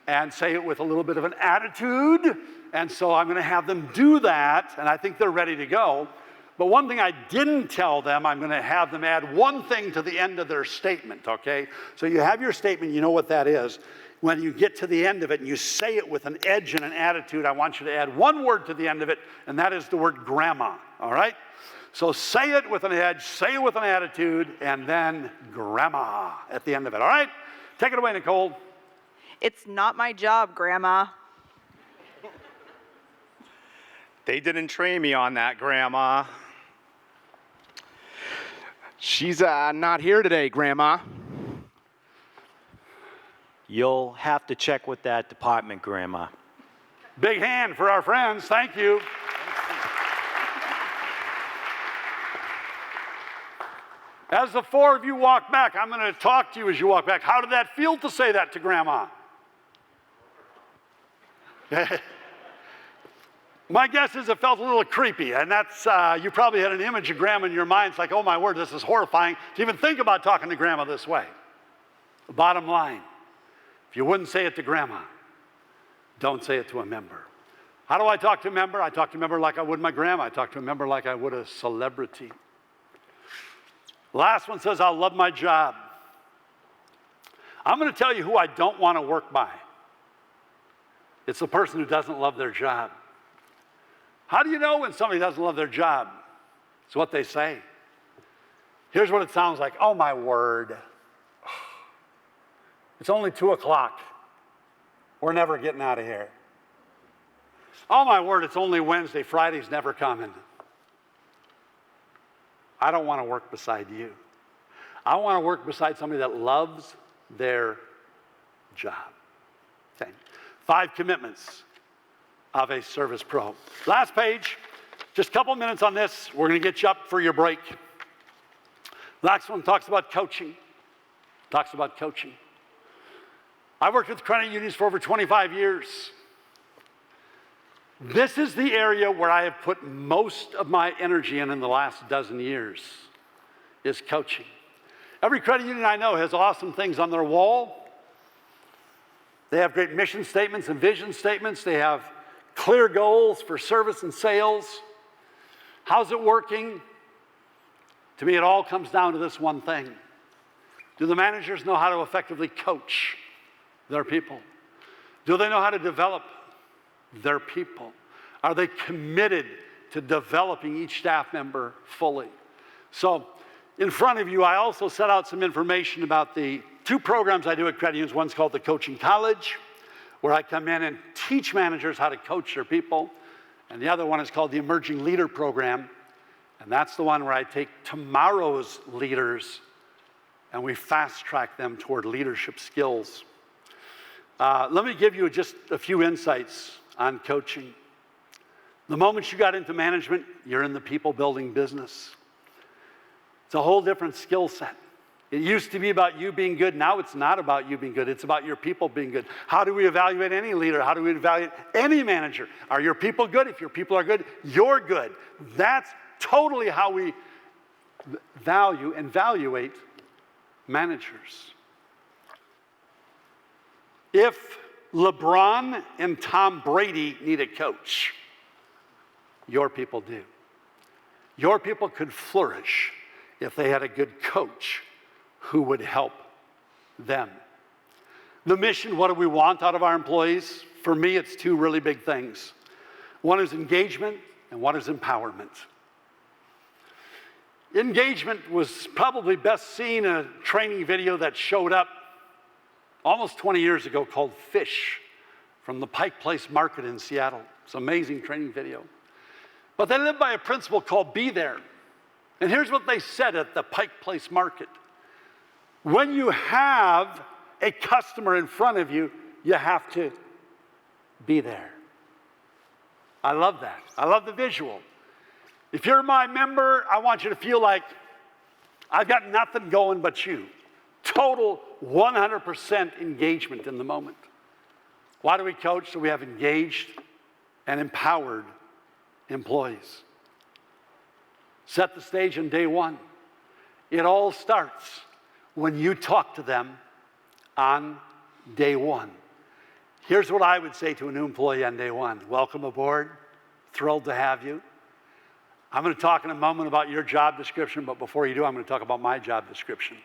and say it with a little bit of an attitude. And so I'm going to have them do that, and I think they're ready to go. But one thing I didn't tell them, I'm going to have them add one thing to the end of their statement, okay? So you have your statement, you know what that is. When you get to the end of it and you say it with an edge and an attitude, I want you to add one word to the end of it, and that is the word grandma, all right? So say it with an edge, say it with an attitude, and then grandma at the end of it, all right? Take it away, Nicole. It's not my job, Grandma. They didn't train me on that, Grandma. She's not here today, Grandma. You'll have to check with that department, Grandma. Big hand for our friends. Thank you. As the four of you walk back, I'm going to talk to you as you walk back. How did that feel to say that to Grandma? My guess is it felt a little creepy, and that's, you probably had an image of Grandma in your mind. It's like, oh my word, this is horrifying to even think about talking to Grandma this way. The bottom line, if you wouldn't say it to Grandma, don't say it to a member. How do I talk to a member? I talk to a member like I would my grandma. I talk to a member like I would a celebrity. Last one says, I'll love my job. I'm going to tell you who I don't want to work by. It's the person who doesn't love their job. How do you know when somebody doesn't love their job? It's what they say. Here's what it sounds like. Oh, my word. It's only 2 o'clock. We're never getting out of here. Oh, my word, it's only Wednesday. Friday's never coming. I don't want to work beside you. I want to work beside somebody that loves their job. Okay. 5 commitments of a service pro. Last page, just a couple minutes on this. We're going to get you up for your break. Last one talks about coaching. I've worked with credit unions for over 25 years. This is the area where I have put most of my energy in the last dozen years, is coaching. Every credit union I know has awesome things on their wall. They have great mission statements and vision statements. They have clear goals for service and sales. How's it working? To me, it all comes down to this one thing. Do the managers know how to effectively coach their people? Do they know how to develop their people? Are they committed to developing each staff member fully? So, in front of you, I also set out some information about the 2 programs I do at credit unions. One's called the Coaching College, where I come in and teach managers how to coach their people. And the other one is called the Emerging Leader Program. And that's the one where I take tomorrow's leaders and we fast track them toward leadership skills. Let me give you just a few insights on coaching. The moment you got into management, you're in the people building business. It's a whole different skill set. It used to be about you being good. Now it's not about you being good. It's about your people being good. How do we evaluate any leader? How do we evaluate any manager? Are your people good? If your people are good, you're good. That's totally how we value and evaluate managers. If LeBron and Tom Brady need a coach, your people do. Your people could flourish if they had a good coach who would help them. The mission, what do we want out of our employees? For me, it's 2 really big things. One is engagement and one is empowerment. Engagement was probably best seen in a training video that showed up almost 20 years ago called Fish from the Pike Place Market in Seattle. It's an amazing training video. But they live by a principle called Be There. And here's what they said at the Pike Place Market. When you have a customer in front of you, you have to be there. I love that. I love the visual. If you're my member, I want you to feel like I've got nothing going but you. total 100% engagement in the moment. Why do we coach? So we have engaged and empowered employees. Set the stage on day one. It all starts when you talk to them on day one. Here's what I would say to a new employee on day one. Welcome aboard. Thrilled to have you. I'm going to talk in a moment about your job description, but before you do, I'm going to talk about my job description.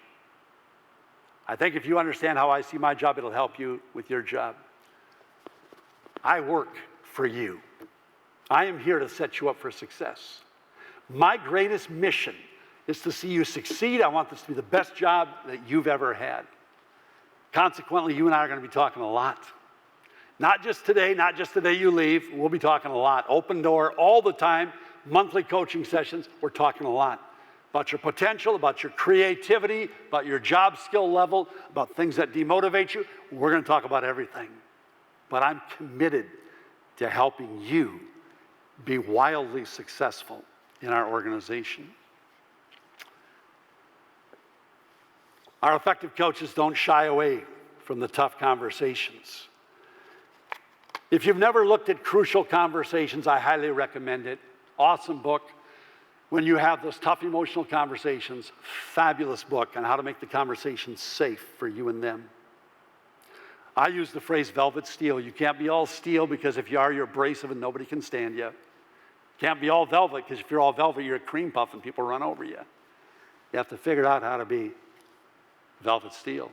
I think if you understand how I see my job, it'll help you with your job. I work for you. I am here to set you up for success. My greatest mission is to see you succeed. I want this to be the best job that you've ever had. Consequently, you and I are going to be talking a lot. Not just today, not just the day you leave. We'll be talking a lot. Open door all the time. Monthly coaching sessions. We're talking a lot about your potential, about your creativity, about your job skill level, about things that demotivate you. We're going to talk about everything. But I'm committed to helping you be wildly successful in our organization. Our effective coaches don't shy away from the tough conversations. If you've never looked at Crucial Conversations, I highly recommend it. Awesome book. When you have those tough emotional conversations, fabulous book on how to make the conversation safe for you and them. I use the phrase velvet steel. You can't be all steel, because if you are, you're abrasive and nobody can stand you. Can't be all velvet, because if you're all velvet, you're a cream puff and people run over you. You have to figure out how to be velvet steel.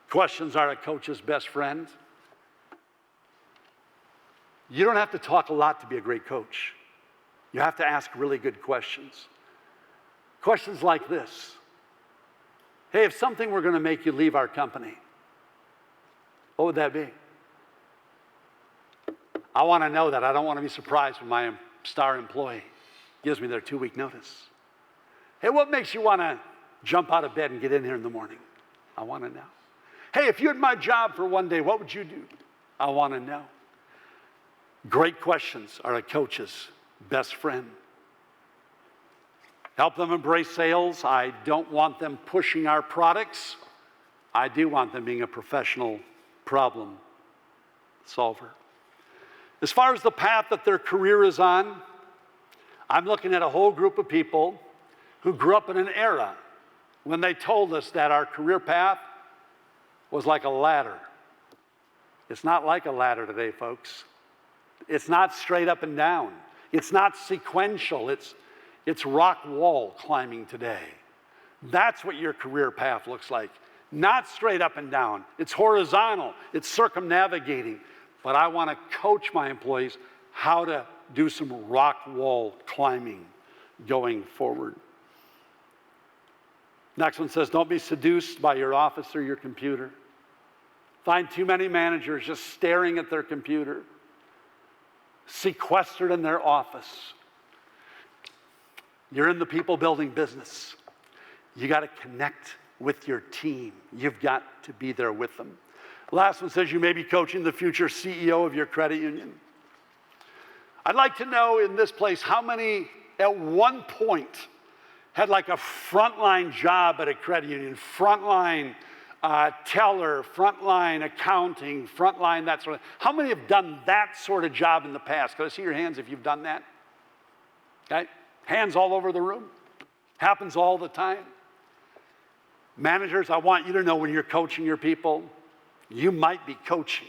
Questions are a coach's best friend. You don't have to talk a lot to be a great coach. You have to ask really good questions. Questions like this. Hey, if something were going to make you leave our company, what would that be? I want to know that. I don't want to be surprised when my star employee gives me their 2-week notice. Hey, what makes you want to jump out of bed and get in here in the morning? I want to know. Hey, if you had my job for one day, what would you do? I want to know. Great questions are a coach's best friend. Help them embrace sales. I don't want them pushing our products. I do want them being a professional problem solver. As far as the path that their career is on, I'm looking at a whole group of people who grew up in an era when they told us that our career path was like a ladder. It's not like a ladder today, folks. It's not straight up and down. It's not sequential. It's rock wall climbing today. That's what your career path looks like. Not straight up and down. It's horizontal. It's circumnavigating. But I want to coach my employees how to do some rock wall climbing going forward. Next one says, don't be seduced by your office or your computer. Find too many managers just staring at their computer, sequestered in their office. You're in the people building business. You got to connect with your team. You've got to be there with them. Last one says you may be coaching the future CEO of your credit union. I'd like to know in this place how many at one point had like a frontline job at a credit union, frontline teller, frontline accounting, frontline that sort of. How many have done that sort of job in the past? Can I see your hands if you've done that? Okay, hands all over the room. Happens all the time. Managers, I want you to know when you're coaching your people, you might be coaching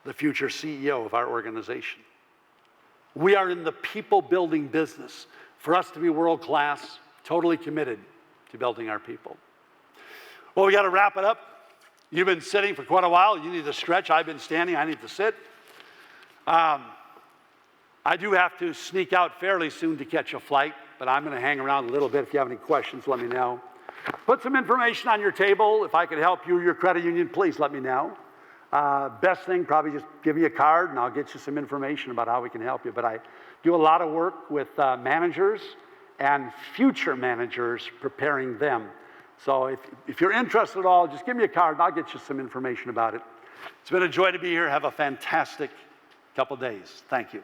the future CEO of our organization. We are in the people building business. For us to be world class, totally committed to building our people. Well, we got to wrap it up. You've been sitting for quite a while. You need to stretch. I've been standing. I need to sit. I do have to sneak out fairly soon to catch a flight, but I'm going to hang around a little bit. If you have any questions, let me know. Put some information on your table. If I could help you or your credit union, please let me know. Best thing, probably just give me a card and I'll get you some information about how we can help you. But I do a lot of work with managers and future managers, preparing them. So if you're interested at all, just give me a card and I'll get you some information about it. It's been a joy to be here. Have a fantastic couple days. Thank you.